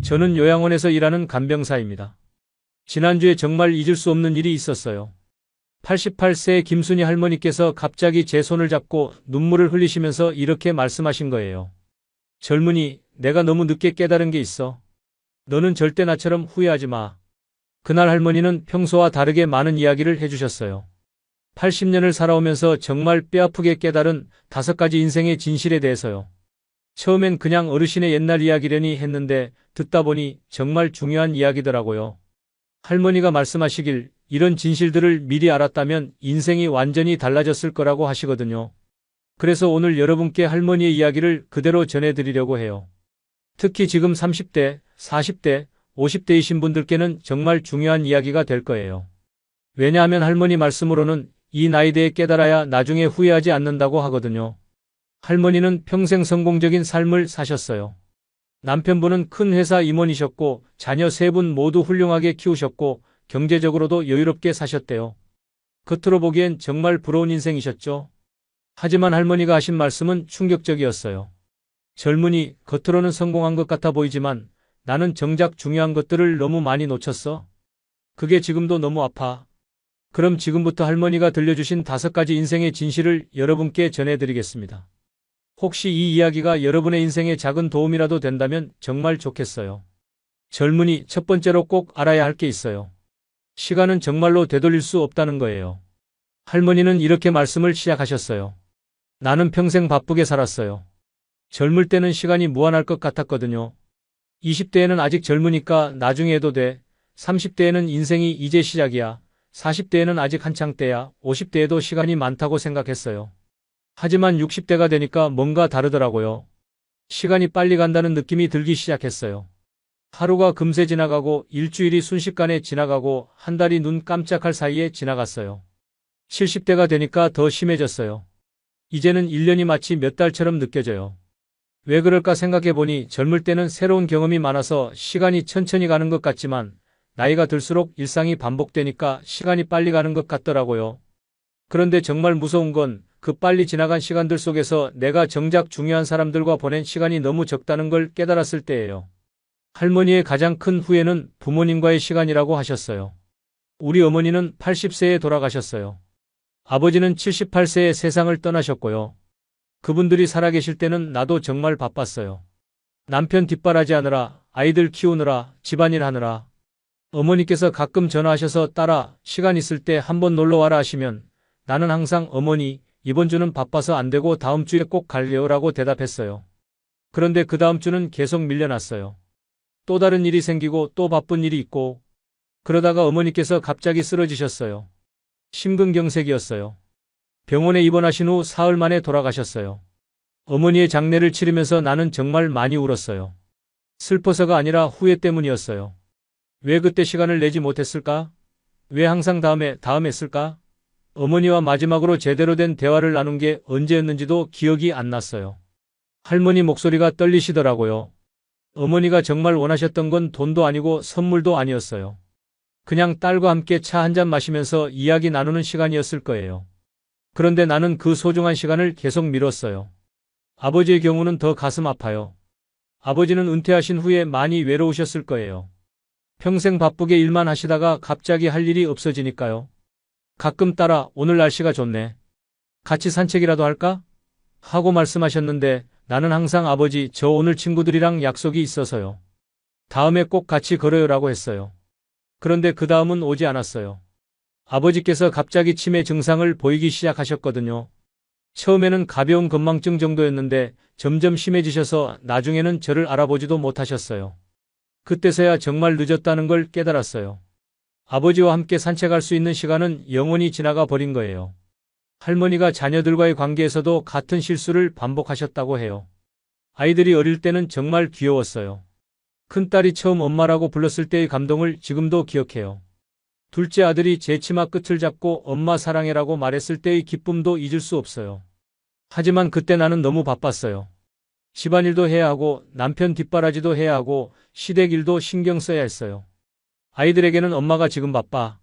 저는 요양원에서 일하는 간병사입니다. 지난주에 정말 잊을 수 없는 일이 있었어요. 88세의 김순희 할머니께서 갑자기 제 손을 잡고 눈물을 흘리시면서 이렇게 말씀하신 거예요. 젊은이, 내가 너무 늦게 깨달은 게 있어. 너는 절대 나처럼 후회하지 마. 그날 할머니는 평소와 다르게 많은 이야기를 해주셨어요. 80년을 살아오면서 정말 뼈아프게 깨달은 5가지 인생의 진실에 대해서요. 처음엔 그냥 어르신의 옛날 이야기려니 했는데 듣다 보니 정말 중요한 이야기더라고요. 할머니가 말씀하시길 이런 진실들을 미리 알았다면 인생이 완전히 달라졌을 거라고 하시거든요. 그래서 오늘 여러분께 할머니의 이야기를 그대로 전해드리려고 해요. 특히 지금 30대, 40대, 50대이신 분들께는 정말 중요한 이야기가 될 거예요. 왜냐하면 할머니 말씀으로는 이 나이대에 깨달아야 나중에 후회하지 않는다고 하거든요. 할머니는 평생 성공적인 삶을 사셨어요. 남편분은 큰 회사 임원이셨고 자녀 3분 모두 훌륭하게 키우셨고 경제적으로도 여유롭게 사셨대요. 겉으로 보기엔 정말 부러운 인생이셨죠. 하지만 할머니가 하신 말씀은 충격적이었어요. 젊은이, 겉으로는 성공한 것 같아 보이지만 나는 정작 중요한 것들을 너무 많이 놓쳤어. 그게 지금도 너무 아파. 그럼 지금부터 할머니가 들려주신 5가지 인생의 진실을 여러분께 전해드리겠습니다. 혹시 이 이야기가 여러분의 인생에 작은 도움이라도 된다면 정말 좋겠어요. 젊은이, 첫 번째로 꼭 알아야 할 게 있어요. 시간은 정말로 되돌릴 수 없다는 거예요. 할머니는 이렇게 말씀을 시작하셨어요. 나는 평생 바쁘게 살았어요. 젊을 때는 시간이 무한할 것 같았거든요. 20대에는 아직 젊으니까 나중에 해도 돼. 30대에는 인생이 이제 시작이야. 40대에는 아직 한창 때야. 50대에도 시간이 많다고 생각했어요. 하지만 60대가 되니까 뭔가 다르더라고요. 시간이 빨리 간다는 느낌이 들기 시작했어요. 하루가 금세 지나가고 일주일이 순식간에 지나가고 한 달이 눈 깜짝할 사이에 지나갔어요. 70대가 되니까 더 심해졌어요. 이제는 1년이 마치 몇 달처럼 느껴져요. 왜 그럴까 생각해보니 젊을 때는 새로운 경험이 많아서 시간이 천천히 가는 것 같지만 나이가 들수록 일상이 반복되니까 시간이 빨리 가는 것 같더라고요. 그런데 정말 무서운 건 그 빨리 지나간 시간들 속에서 내가 정작 중요한 사람들과 보낸 시간이 너무 적다는 걸 깨달았을 때예요. 할머니의 가장 큰 후회는 부모님과의 시간이라고 하셨어요. 우리 어머니는 80세에 돌아가셨어요. 아버지는 78세에 세상을 떠나셨고요. 그분들이 살아계실 때는 나도 정말 바빴어요. 남편 뒷바라지하느라, 아이들 키우느라, 집안일 하느라. 어머니께서 가끔 전화하셔서 딸아, 시간 있을 때 한번 놀러와라 하시면 나는 항상 어머니, 이번 주는 바빠서 안 되고 다음 주에 꼭 갈래요 라고 대답했어요. 그런데 그 다음 주는 계속 밀려났어요. 또 다른 일이 생기고 또 바쁜 일이 있고 그러다가 어머니께서 갑자기 쓰러지셨어요. 심근경색이었어요. 병원에 입원하신 후 사흘 만에 돌아가셨어요. 어머니의 장례를 치르면서 나는 정말 많이 울었어요. 슬퍼서가 아니라 후회 때문이었어요. 왜 그때 시간을 내지 못했을까? 왜 항상 다음에 했을까? 어머니와 마지막으로 제대로 된 대화를 나눈 게 언제였는지도 기억이 안 났어요. 할머니 목소리가 떨리시더라고요. 어머니가 정말 원하셨던 건 돈도 아니고 선물도 아니었어요. 그냥 딸과 함께 차 한 잔 마시면서 이야기 나누는 시간이었을 거예요. 그런데 나는 그 소중한 시간을 계속 미뤘어요. 아버지의 경우는 더 가슴 아파요. 아버지는 은퇴하신 후에 많이 외로우셨을 거예요. 평생 바쁘게 일만 하시다가 갑자기 할 일이 없어지니까요. 가끔 딸아, 오늘 날씨가 좋네. 같이 산책이라도 할까? 하고 말씀하셨는데 나는 항상 아버지, 저 오늘 친구들이랑 약속이 있어서요. 다음에 꼭 같이 걸어요라고 했어요. 그런데 그 다음은 오지 않았어요. 아버지께서 갑자기 치매 증상을 보이기 시작하셨거든요. 처음에는 가벼운 건망증 정도였는데 점점 심해지셔서 나중에는 저를 알아보지도 못하셨어요. 그때서야 정말 늦었다는 걸 깨달았어요. 아버지와 함께 산책할 수 있는 시간은 영원히 지나가 버린 거예요. 할머니가 자녀들과의 관계에서도 같은 실수를 반복하셨다고 해요. 아이들이 어릴 때는 정말 귀여웠어요. 큰딸이 처음 엄마라고 불렀을 때의 감동을 지금도 기억해요. 둘째 아들이 제 치마 끝을 잡고 엄마 사랑해라고 말했을 때의 기쁨도 잊을 수 없어요. 하지만 그때 나는 너무 바빴어요. 집안일도 해야 하고 남편 뒷바라지도 해야 하고 시댁 일도 신경 써야 했어요. 아이들에게는 엄마가 지금 바빠.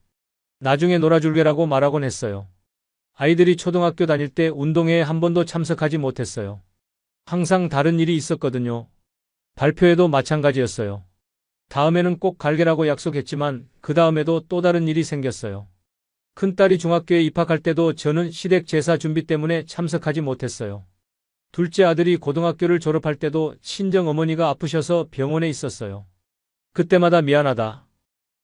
나중에 놀아줄게라고 말하곤 했어요. 아이들이 초등학교 다닐 때 운동회에 한 번도 참석하지 못했어요. 항상 다른 일이 있었거든요. 발표회도 마찬가지였어요. 다음에는 꼭 갈게라고 약속했지만 그 다음에도 또 다른 일이 생겼어요. 큰딸이 중학교에 입학할 때도 저는 시댁 제사 준비 때문에 참석하지 못했어요. 둘째 아들이 고등학교를 졸업할 때도 친정 어머니가 아프셔서 병원에 있었어요. 그때마다 미안하다.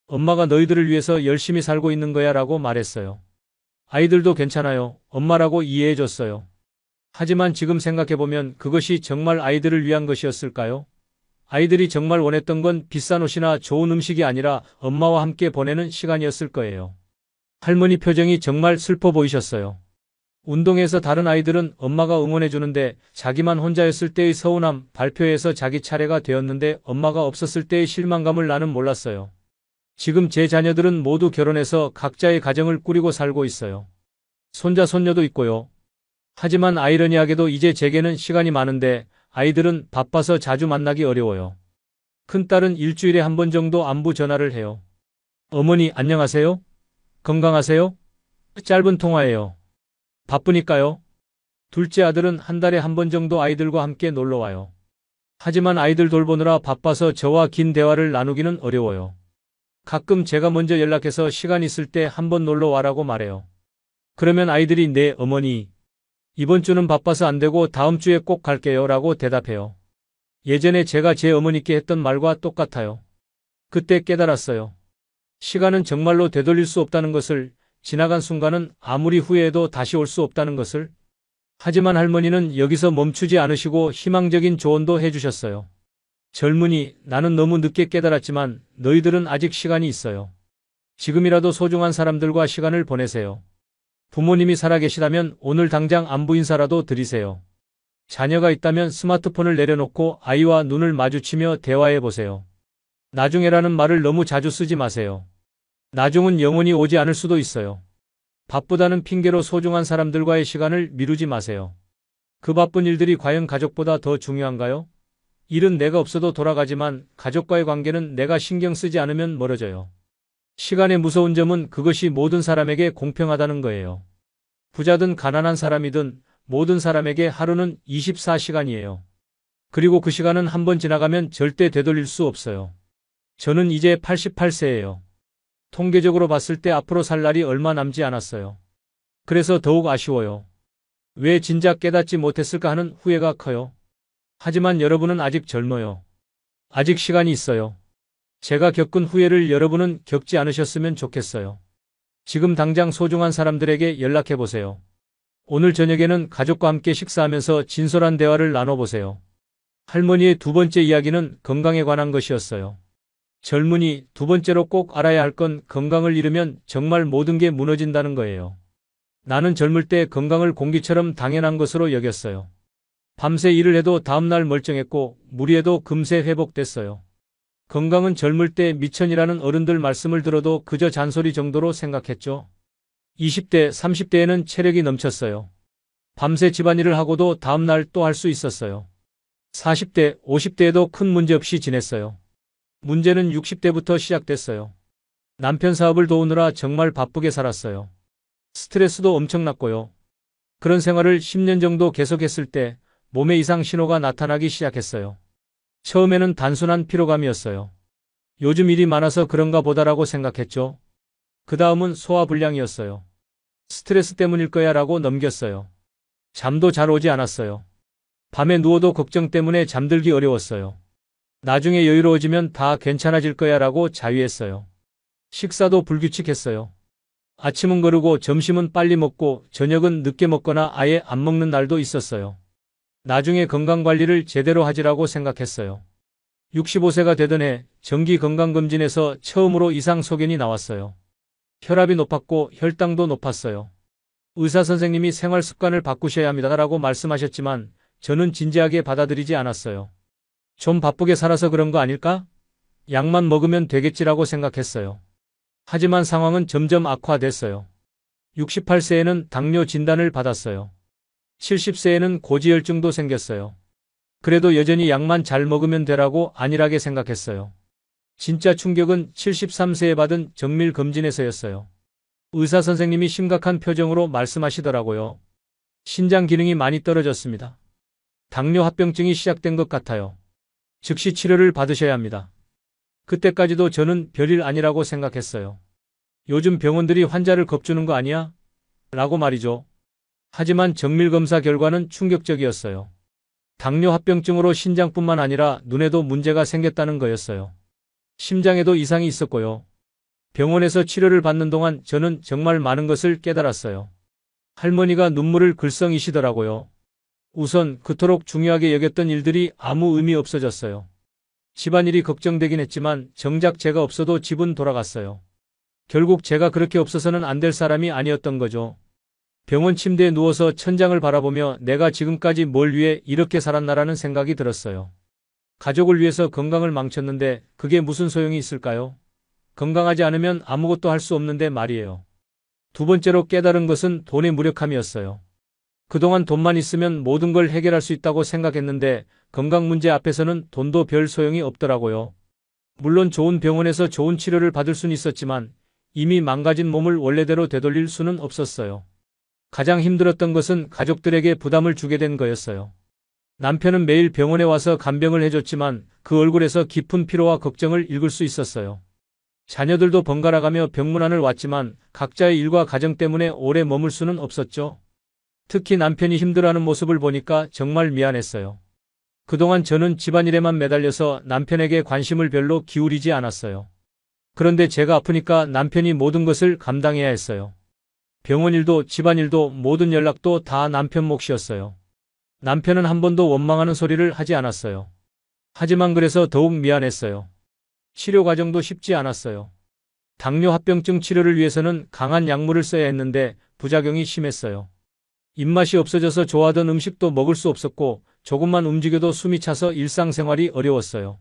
엄마가 너희들을 위해서 열심히 살고 있는 거야 라고 말했어요. 아이들도 괜찮아요. 엄마라고 이해해줬어요. 하지만 지금 생각해보면 그것이 정말 아이들을 위한 것이었을까요? 아이들이 정말 원했던 건 비싼 옷이나 좋은 음식이 아니라 엄마와 함께 보내는 시간이었을 거예요. 할머니 표정이 정말 슬퍼 보이셨어요. 운동에서 다른 아이들은 엄마가 응원해주는데 자기만 혼자였을 때의 서운함, 발표회에서 자기 차례가 되었는데 엄마가 없었을 때의 실망감을 나는 몰랐어요. 지금 제 자녀들은 모두 결혼해서 각자의 가정을 꾸리고 살고 있어요. 손자, 손녀도 있고요. 하지만 아이러니하게도 이제 제게는 시간이 많은데 아이들은 바빠서 자주 만나기 어려워요. 큰딸은 일주일에 한 번 정도 안부 전화를 해요. 어머니, 안녕하세요? 건강하세요? 짧은 통화예요. 바쁘니까요. 둘째 아들은 한 달에 한 번 정도 아이들과 함께 놀러 와요. 하지만 아이들 돌보느라 바빠서 저와 긴 대화를 나누기는 어려워요. 가끔 제가 먼저 연락해서 시간 있을 때 한 번 놀러 와라고 말해요. 그러면 아이들이 네, 어머니. 이번 주는 바빠서 안 되고 다음 주에 꼭 갈게요 라고 대답해요. 예전에 제가 제 어머니께 했던 말과 똑같아요. 그때 깨달았어요. 시간은 정말로 되돌릴 수 없다는 것을, 지나간 순간은 아무리 후회해도 다시 올 수 없다는 것을. 하지만 할머니는 여기서 멈추지 않으시고 희망적인 조언도 해주셨어요. 젊은이, 나는 너무 늦게 깨달았지만 너희들은 아직 시간이 있어요. 지금이라도 소중한 사람들과 시간을 보내세요. 부모님이 살아계시다면 오늘 당장 안부 인사라도 드리세요. 자녀가 있다면 스마트폰을 내려놓고 아이와 눈을 마주치며 대화해 보세요. 나중에라는 말을 너무 자주 쓰지 마세요. 나중은 영원히 오지 않을 수도 있어요. 바쁘다는 핑계로 소중한 사람들과의 시간을 미루지 마세요. 그 바쁜 일들이 과연 가족보다 더 중요한가요? 일은 내가 없어도 돌아가지만 가족과의 관계는 내가 신경 쓰지 않으면 멀어져요. 시간의 무서운 점은 그것이 모든 사람에게 공평하다는 거예요. 부자든 가난한 사람이든 모든 사람에게 하루는 24시간이에요. 그리고 그 시간은 한 번 지나가면 절대 되돌릴 수 없어요. 저는 이제 88세예요. 통계적으로 봤을 때 앞으로 살 날이 얼마 남지 않았어요. 그래서 더욱 아쉬워요. 왜 진작 깨닫지 못했을까 하는 후회가 커요. 하지만 여러분은 아직 젊어요. 아직 시간이 있어요. 제가 겪은 후회를 여러분은 겪지 않으셨으면 좋겠어요. 지금 당장 소중한 사람들에게 연락해보세요. 오늘 저녁에는 가족과 함께 식사하면서 진솔한 대화를 나눠보세요. 할머니의 두 번째 이야기는 건강에 관한 것이었어요. 젊은이, 두 번째로 꼭 알아야 할 건 건강을 잃으면 정말 모든 게 무너진다는 거예요. 나는 젊을 때 건강을 공기처럼 당연한 것으로 여겼어요. 밤새 일을 해도 다음날 멀쩡했고 무리해도 금세 회복됐어요. 건강은 젊을 때 미천이라는 어른들 말씀을 들어도 그저 잔소리 정도로 생각했죠. 20대, 30대에는 체력이 넘쳤어요. 밤새 집안일을 하고도 다음날 또 할 수 있었어요. 40대, 50대에도 큰 문제 없이 지냈어요. 문제는 60대부터 시작됐어요. 남편 사업을 도우느라 정말 바쁘게 살았어요. 스트레스도 엄청났고요. 그런 생활을 10년 정도 계속했을 때 몸에 이상 신호가 나타나기 시작했어요. 처음에는 단순한 피로감이었어요. 요즘 일이 많아서 그런가 보다라고 생각했죠. 그 다음은 소화불량이었어요. 스트레스 때문일 거야 라고 넘겼어요. 잠도 잘 오지 않았어요. 밤에 누워도 걱정 때문에 잠들기 어려웠어요. 나중에 여유로워지면 다 괜찮아질 거야 라고 자위했어요. 식사도 불규칙했어요. 아침은 거르고 점심은 빨리 먹고 저녁은 늦게 먹거나 아예 안 먹는 날도 있었어요. 나중에 건강관리를 제대로 하지라고 생각했어요. 65세가 되던 해 정기건강검진에서 처음으로 이상 소견이 나왔어요. 혈압이 높았고 혈당도 높았어요. 의사 선생님이 생활 습관을 바꾸셔야 합니다라고 말씀하셨지만 저는 진지하게 받아들이지 않았어요. 좀 바쁘게 살아서 그런 거 아닐까? 약만 먹으면 되겠지라고 생각했어요. 하지만 상황은 점점 악화됐어요. 68세에는 당뇨 진단을 받았어요. 70세에는 고지혈증도 생겼어요. 그래도 여전히 약만 잘 먹으면 되라고 안일하게 생각했어요. 진짜 충격은 73세에 받은 정밀 검진에서였어요. 의사 선생님이 심각한 표정으로 말씀하시더라고요. 신장 기능이 많이 떨어졌습니다. 당뇨 합병증이 시작된 것 같아요. 즉시 치료를 받으셔야 합니다. 그때까지도 저는 별일 아니라고 생각했어요. 요즘 병원들이 환자를 겁주는 거 아니야? 라고 말이죠. 하지만 정밀검사 결과는 충격적이었어요. 당뇨 합병증으로 신장뿐만 아니라 눈에도 문제가 생겼다는 거였어요. 심장에도 이상이 있었고요. 병원에서 치료를 받는 동안 저는 정말 많은 것을 깨달았어요. 할머니가 눈물을 글썽이시더라고요. 우선 그토록 중요하게 여겼던 일들이 아무 의미 없어졌어요. 집안일이 걱정되긴 했지만 정작 제가 없어도 집은 돌아갔어요. 결국 제가 그렇게 없어서는 안 될 사람이 아니었던 거죠. 병원 침대에 누워서 천장을 바라보며 내가 지금까지 뭘 위해 이렇게 살았나라는 생각이 들었어요. 가족을 위해서 건강을 망쳤는데 그게 무슨 소용이 있을까요? 건강하지 않으면 아무것도 할 수 없는데 말이에요. 두 번째로 깨달은 것은 돈의 무력함이었어요. 그동안 돈만 있으면 모든 걸 해결할 수 있다고 생각했는데 건강 문제 앞에서는 돈도 별 소용이 없더라고요. 물론 좋은 병원에서 좋은 치료를 받을 수는 있었지만 이미 망가진 몸을 원래대로 되돌릴 수는 없었어요. 가장 힘들었던 것은 가족들에게 부담을 주게 된 거였어요. 남편은 매일 병원에 와서 간병을 해줬지만 그 얼굴에서 깊은 피로와 걱정을 읽을 수 있었어요. 자녀들도 번갈아가며 병문안을 왔지만 각자의 일과 가정 때문에 오래 머물 수는 없었죠. 특히 남편이 힘들어하는 모습을 보니까 정말 미안했어요. 그동안 저는 집안일에만 매달려서 남편에게 관심을 별로 기울이지 않았어요. 그런데 제가 아프니까 남편이 모든 것을 감당해야 했어요. 병원 일도 집안일도 모든 연락도 다 남편 몫이었어요. 남편은 한 번도 원망하는 소리를 하지 않았어요. 하지만 그래서 더욱 미안했어요. 치료 과정도 쉽지 않았어요. 당뇨 합병증 치료를 위해서는 강한 약물을 써야 했는데 부작용이 심했어요. 입맛이 없어져서 좋아하던 음식도 먹을 수 없었고 조금만 움직여도 숨이 차서 일상생활이 어려웠어요.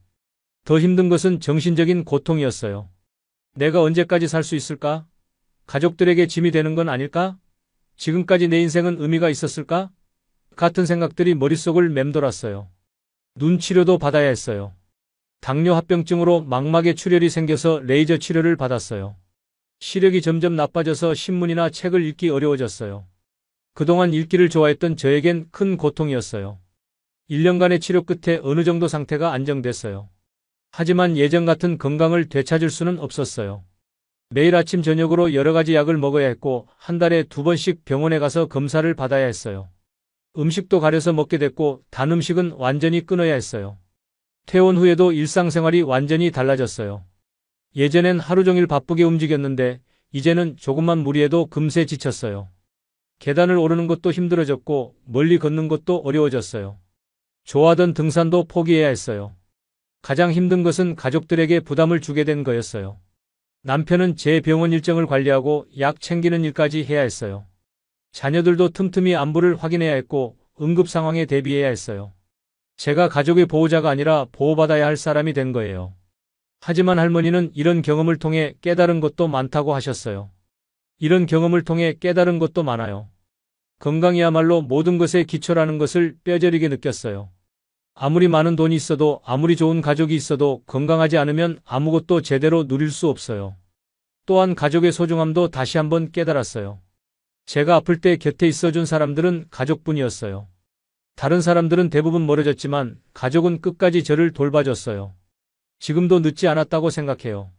더 힘든 것은 정신적인 고통이었어요. 내가 언제까지 살 수 있을까? 가족들에게 짐이 되는 건 아닐까? 지금까지 내 인생은 의미가 있었을까? 같은 생각들이 머릿속을 맴돌았어요. 눈 치료도 받아야 했어요. 당뇨 합병증으로 망막에 출혈이 생겨서 레이저 치료를 받았어요. 시력이 점점 나빠져서 신문이나 책을 읽기 어려워졌어요. 그동안 읽기를 좋아했던 저에겐 큰 고통이었어요. 1년간의 치료 끝에 어느 정도 상태가 안정됐어요. 하지만 예전 같은 건강을 되찾을 수는 없었어요. 매일 아침 저녁으로 여러 가지 약을 먹어야 했고 한 달에 2번씩 병원에 가서 검사를 받아야 했어요. 음식도 가려서 먹게 됐고 단 음식은 완전히 끊어야 했어요. 퇴원 후에도 일상생활이 완전히 달라졌어요. 예전엔 하루 종일 바쁘게 움직였는데 이제는 조금만 무리해도 금세 지쳤어요. 계단을 오르는 것도 힘들어졌고 멀리 걷는 것도 어려워졌어요. 좋아하던 등산도 포기해야 했어요. 가장 힘든 것은 가족들에게 부담을 주게 된 거였어요. 남편은 제 병원 일정을 관리하고 약 챙기는 일까지 해야 했어요. 자녀들도 틈틈이 안부를 확인해야 했고 응급 상황에 대비해야 했어요. 제가 가족의 보호자가 아니라 보호받아야 할 사람이 된 거예요. 하지만 할머니는 이런 경험을 통해 깨달은 것도 많다고 하셨어요. 이런 경험을 통해 깨달은 것도 많아요. 건강이야말로 모든 것의 기초라는 것을 뼈저리게 느꼈어요. 아무리 많은 돈이 있어도 아무리 좋은 가족이 있어도 건강하지 않으면 아무것도 제대로 누릴 수 없어요. 또한 가족의 소중함도 다시 한번 깨달았어요. 제가 아플 때 곁에 있어준 사람들은 가족뿐이었어요. 다른 사람들은 대부분 멀어졌지만 가족은 끝까지 저를 돌봐줬어요. 지금도 늦지 않았다고 생각해요.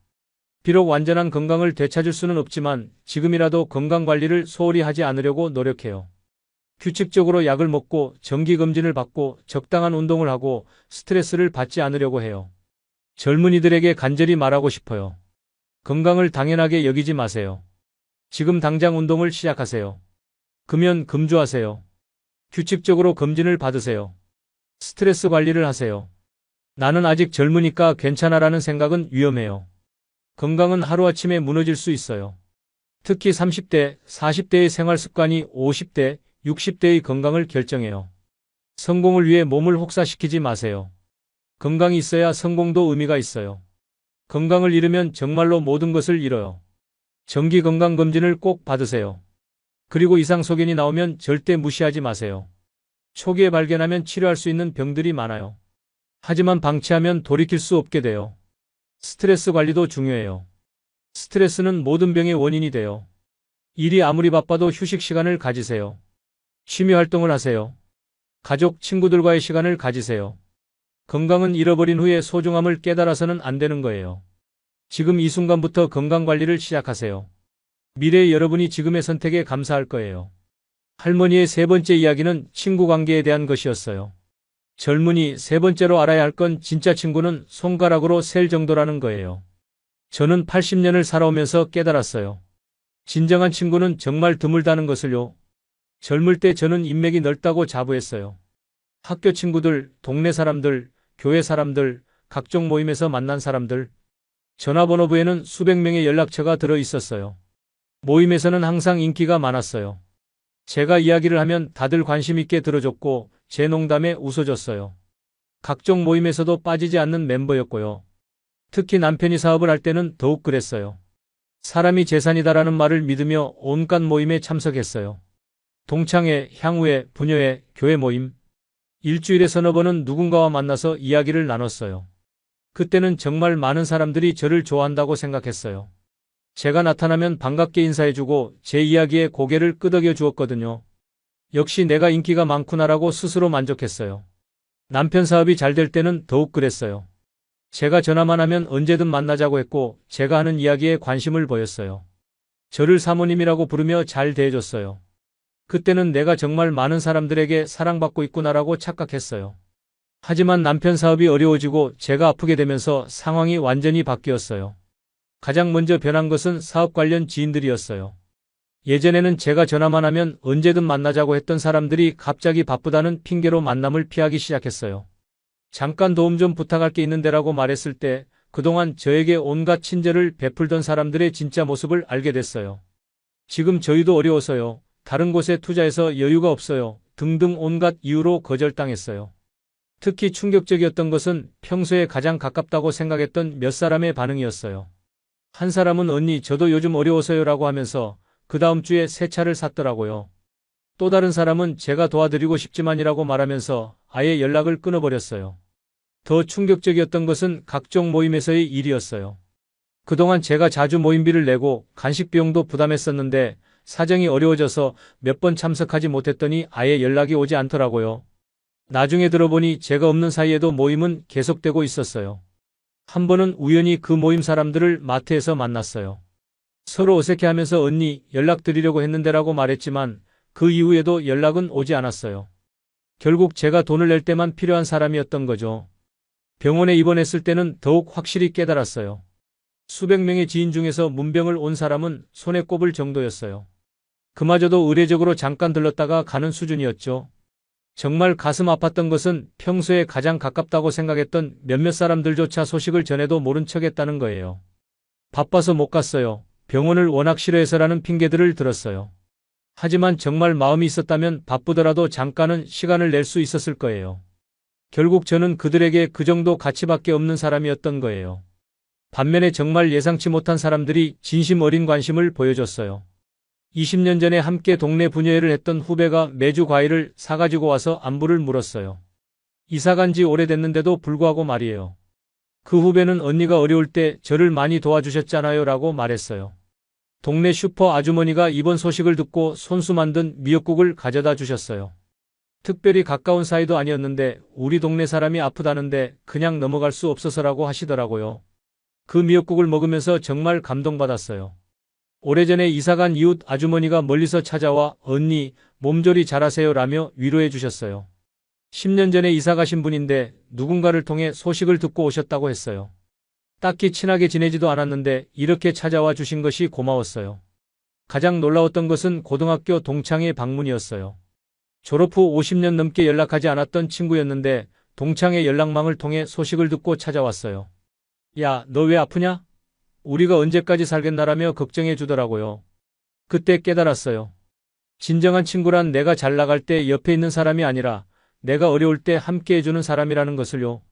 비록 완전한 건강을 되찾을 수는 없지만 지금이라도 건강관리를 소홀히 하지 않으려고 노력해요. 규칙적으로 약을 먹고 정기검진을 받고 적당한 운동을 하고 스트레스를 받지 않으려고 해요. 젊은이들에게 간절히 말하고 싶어요. 건강을 당연하게 여기지 마세요. 지금 당장 운동을 시작하세요. 금연 금주하세요. 규칙적으로 검진을 받으세요. 스트레스 관리를 하세요. 나는 아직 젊으니까 괜찮아라는 생각은 위험해요. 건강은 하루아침에 무너질 수 있어요. 특히 30대, 40대의 생활 습관이 50대, 60대의 건강을 결정해요. 성공을 위해 몸을 혹사시키지 마세요. 건강이 있어야 성공도 의미가 있어요. 건강을 잃으면 정말로 모든 것을 잃어요. 정기 건강검진을 꼭 받으세요. 그리고 이상소견이 나오면 절대 무시하지 마세요. 초기에 발견하면 치료할 수 있는 병들이 많아요. 하지만 방치하면 돌이킬 수 없게 돼요. 스트레스 관리도 중요해요. 스트레스는 모든 병의 원인이 돼요. 일이 아무리 바빠도 휴식 시간을 가지세요. 취미 활동을 하세요. 가족, 친구들과의 시간을 가지세요. 건강은 잃어버린 후에 소중함을 깨달아서는 안 되는 거예요. 지금 이 순간부터 건강 관리를 시작하세요. 미래의 여러분이 지금의 선택에 감사할 거예요. 할머니의 세 번째 이야기는 친구 관계에 대한 것이었어요. 젊은이, 세 번째로 알아야 할 건 진짜 친구는 손가락으로 셀 정도라는 거예요. 저는 80년을 살아오면서 깨달았어요. 진정한 친구는 정말 드물다는 것을요. 젊을 때 저는 인맥이 넓다고 자부했어요. 학교 친구들, 동네 사람들, 교회 사람들, 각종 모임에서 만난 사람들. 전화번호부에는 수백 명의 연락처가 들어 있었어요. 모임에서는 항상 인기가 많았어요. 제가 이야기를 하면 다들 관심 있게 들어줬고 제 농담에 웃어줬어요. 각종 모임에서도 빠지지 않는 멤버였고요. 특히 남편이 사업을 할 때는 더욱 그랬어요. 사람이 재산이다라는 말을 믿으며 온갖 모임에 참석했어요. 동창회, 향후회, 부녀회, 교회 모임. 일주일에 서너 번은 누군가와 만나서 이야기를 나눴어요. 그때는 정말 많은 사람들이 저를 좋아한다고 생각했어요. 제가 나타나면 반갑게 인사해주고 제 이야기에 고개를 끄덕여 주었거든요. 역시 내가 인기가 많구나라고 스스로 만족했어요. 남편 사업이 잘 될 때는 더욱 그랬어요. 제가 전화만 하면 언제든 만나자고 했고 제가 하는 이야기에 관심을 보였어요. 저를 사모님이라고 부르며 잘 대해줬어요. 그때는 내가 정말 많은 사람들에게 사랑받고 있구나라고 착각했어요. 하지만 남편 사업이 어려워지고 제가 아프게 되면서 상황이 완전히 바뀌었어요. 가장 먼저 변한 것은 사업 관련 지인들이었어요. 예전에는 제가 전화만 하면 언제든 만나자고 했던 사람들이 갑자기 바쁘다는 핑계로 만남을 피하기 시작했어요. 잠깐 도움 좀 부탁할 게 있는데라고 말했을 때 그동안 저에게 온갖 친절을 베풀던 사람들의 진짜 모습을 알게 됐어요. 지금 저희도 어려워서요. 다른 곳에 투자해서 여유가 없어요. 등등 온갖 이유로 거절당했어요. 특히 충격적이었던 것은 평소에 가장 가깝다고 생각했던 몇 사람의 반응이었어요. 한 사람은 언니 저도 요즘 어려워서요라고 하면서 그 다음 주에 새 차를 샀더라고요. 또 다른 사람은 제가 도와드리고 싶지만이라고 말하면서 아예 연락을 끊어버렸어요. 더 충격적이었던 것은 각종 모임에서의 일이었어요. 그동안 제가 자주 모임비를 내고 간식 비용도 부담했었는데 사정이 어려워져서 몇 번 참석하지 못했더니 아예 연락이 오지 않더라고요. 나중에 들어보니 제가 없는 사이에도 모임은 계속되고 있었어요. 한 번은 우연히 그 모임 사람들을 마트에서 만났어요. 서로 어색해하면서 언니 연락드리려고 했는데라고 말했지만 그 이후에도 연락은 오지 않았어요. 결국 제가 돈을 낼 때만 필요한 사람이었던 거죠. 병원에 입원했을 때는 더욱 확실히 깨달았어요. 수백 명의 지인 중에서 문병을 온 사람은 손에 꼽을 정도였어요. 그마저도 의례적으로 잠깐 들렀다가 가는 수준이었죠. 정말 가슴 아팠던 것은 평소에 가장 가깝다고 생각했던 몇몇 사람들조차 소식을 전해도 모른 척했다는 거예요. 바빠서 못 갔어요. 병원을 워낙 싫어해서라는 핑계들을 들었어요. 하지만 정말 마음이 있었다면 바쁘더라도 잠깐은 시간을 낼 수 있었을 거예요. 결국 저는 그들에게 그 정도 가치밖에 없는 사람이었던 거예요. 반면에 정말 예상치 못한 사람들이 진심 어린 관심을 보여줬어요. 20년 전에 함께 동네 부녀회를 했던 후배가 매주 과일을 사가지고 와서 안부를 물었어요. 이사 간 지 오래됐는데도 불구하고 말이에요. 그 후배는 언니가 어려울 때 저를 많이 도와주셨잖아요 라고 말했어요. 동네 슈퍼 아주머니가 이번 소식을 듣고 손수 만든 미역국을 가져다 주셨어요. 특별히 가까운 사이도 아니었는데 우리 동네 사람이 아프다는데 그냥 넘어갈 수 없어서라고 하시더라고요. 그 미역국을 먹으면서 정말 감동받았어요. 오래전에 이사간 이웃 아주머니가 멀리서 찾아와 언니 몸조리 잘하세요 라며 위로해 주셨어요. 10년 전에 이사 가신 분인데 누군가를 통해 소식을 듣고 오셨다고 했어요. 딱히 친하게 지내지도 않았는데 이렇게 찾아와 주신 것이 고마웠어요. 가장 놀라웠던 것은 고등학교 동창회 방문이었어요. 졸업 후 50년 넘게 연락하지 않았던 친구였는데 동창회 연락망을 통해 소식을 듣고 찾아왔어요. 야, 너 왜 아프냐? 우리가 언제까지 살겠나라며 걱정해 주더라고요. 그때 깨달았어요. 진정한 친구란 내가 잘 나갈 때 옆에 있는 사람이 아니라 내가 어려울 때 함께 해주는 사람이라는 것을요.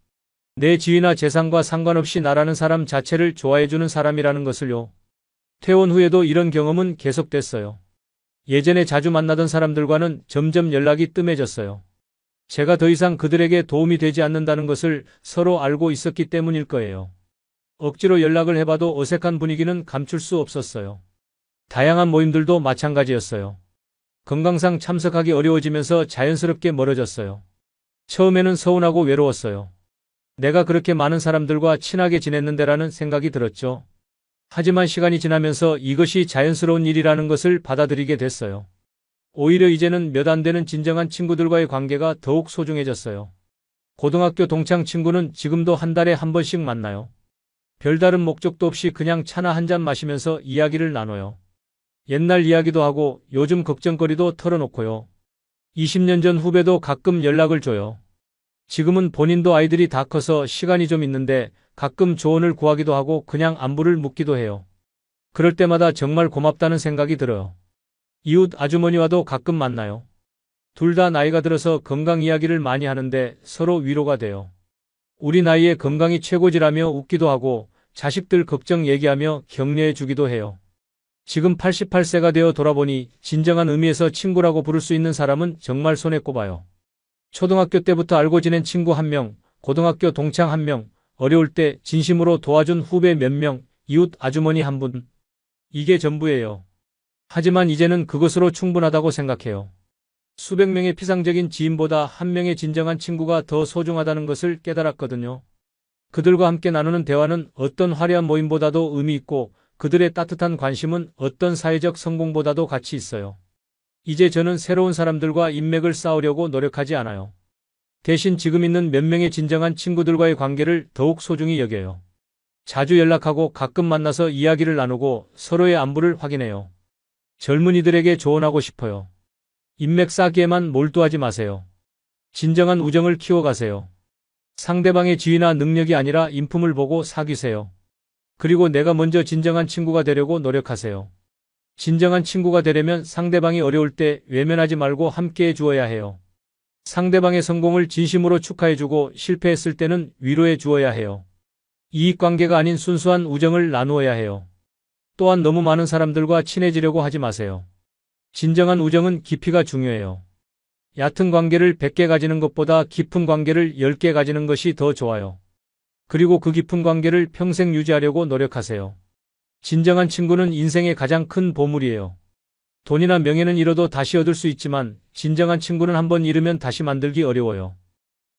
내 지위나 재산과 상관없이 나라는 사람 자체를 좋아해주는 사람이라는 것을요. 퇴원 후에도 이런 경험은 계속됐어요. 예전에 자주 만나던 사람들과는 점점 연락이 뜸해졌어요. 제가 더 이상 그들에게 도움이 되지 않는다는 것을 서로 알고 있었기 때문일 거예요. 억지로 연락을 해봐도 어색한 분위기는 감출 수 없었어요. 다양한 모임들도 마찬가지였어요. 건강상 참석하기 어려워지면서 자연스럽게 멀어졌어요. 처음에는 서운하고 외로웠어요. 내가 그렇게 많은 사람들과 친하게 지냈는데라는 생각이 들었죠. 하지만 시간이 지나면서 이것이 자연스러운 일이라는 것을 받아들이게 됐어요. 오히려 이제는 몇 안 되는 진정한 친구들과의 관계가 더욱 소중해졌어요. 고등학교 동창 친구는 지금도 한 달에 한 번씩 만나요. 별다른 목적도 없이 그냥 차나 한 잔 마시면서 이야기를 나눠요. 옛날 이야기도 하고 요즘 걱정거리도 털어놓고요. 20년 전 후배도 가끔 연락을 줘요. 지금은 본인도 아이들이 다 커서 시간이 좀 있는데 가끔 조언을 구하기도 하고 그냥 안부를 묻기도 해요. 그럴 때마다 정말 고맙다는 생각이 들어요. 이웃 아주머니와도 가끔 만나요. 둘 다 나이가 들어서 건강 이야기를 많이 하는데 서로 위로가 돼요. 우리 나이에 건강이 최고지라며 웃기도 하고 자식들 걱정 얘기하며 격려해 주기도 해요. 지금 88세가 되어 돌아보니 진정한 의미에서 친구라고 부를 수 있는 사람은 정말 손에 꼽아요. 초등학교 때부터 알고 지낸 친구 1명, 고등학교 동창 1명, 어려울 때 진심으로 도와준 후배 몇 명, 이웃 아주머니 1분. 이게 전부예요. 하지만 이제는 그것으로 충분하다고 생각해요. 수백 명의 피상적인 지인보다 1명의 진정한 친구가 더 소중하다는 것을 깨달았거든요. 그들과 함께 나누는 대화는 어떤 화려한 모임보다도 의미 있고 그들의 따뜻한 관심은 어떤 사회적 성공보다도 가치 있어요. 이제 저는 새로운 사람들과 인맥을 쌓으려고 노력하지 않아요. 대신 지금 있는 몇 명의 진정한 친구들과의 관계를 더욱 소중히 여겨요. 자주 연락하고 가끔 만나서 이야기를 나누고 서로의 안부를 확인해요. 젊은이들에게 조언하고 싶어요. 인맥 쌓기에만 몰두하지 마세요. 진정한 우정을 키워가세요. 상대방의 지위나 능력이 아니라 인품을 보고 사귀세요. 그리고 내가 먼저 진정한 친구가 되려고 노력하세요. 진정한 친구가 되려면 상대방이 어려울 때 외면하지 말고 함께해 주어야 해요. 상대방의 성공을 진심으로 축하해주고 실패했을 때는 위로해 주어야 해요. 이익관계가 아닌 순수한 우정을 나누어야 해요. 또한 너무 많은 사람들과 친해지려고 하지 마세요. 진정한 우정은 깊이가 중요해요. 얕은 관계를 100개 가지는 것보다 깊은 관계를 10개 가지는 것이 더 좋아요. 그리고 그 깊은 관계를 평생 유지하려고 노력하세요. 진정한 친구는 인생의 가장 큰 보물이에요. 돈이나 명예는 잃어도 다시 얻을 수 있지만 진정한 친구는 한번 잃으면 다시 만들기 어려워요.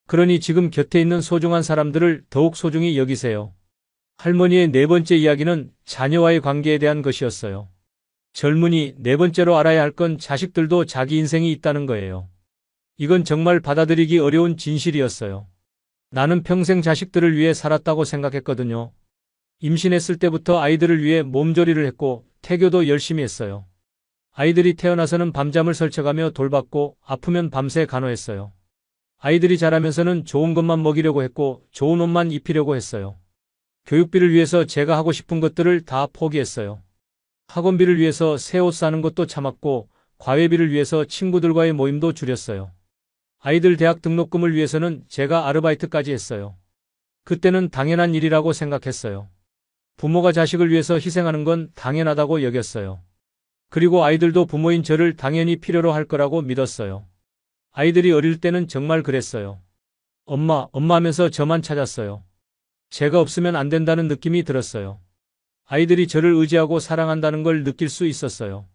그러니 지금 곁에 있는 소중한 사람들을 더욱 소중히 여기세요. 할머니의 네 번째 이야기는 자녀와의 관계에 대한 것이었어요. 젊은이 네 번째로 알아야 할 건 자식들도 자기 인생이 있다는 거예요. 이건 정말 받아들이기 어려운 진실이었어요. 나는 평생 자식들을 위해 살았다고 생각했거든요. 임신했을 때부터 아이들을 위해 몸조리를 했고 태교도 열심히 했어요. 아이들이 태어나서는 밤잠을 설쳐가며 돌봤고 아프면 밤새 간호했어요. 아이들이 자라면서는 좋은 것만 먹이려고 했고 좋은 옷만 입히려고 했어요. 교육비를 위해서 제가 하고 싶은 것들을 다 포기했어요. 학원비를 위해서 새 옷 사는 것도 참았고 과외비를 위해서 친구들과의 모임도 줄였어요. 아이들 대학 등록금을 위해서는 제가 아르바이트까지 했어요. 그때는 당연한 일이라고 생각했어요. 부모가 자식을 위해서 희생하는 건 당연하다고 여겼어요. 그리고 아이들도 부모인 저를 당연히 필요로 할 거라고 믿었어요. 아이들이 어릴 때는 정말 그랬어요. 엄마, 엄마 하면서 저만 찾았어요. 제가 없으면 안 된다는 느낌이 들었어요. 아이들이 저를 의지하고 사랑한다는 걸 느낄 수 있었어요.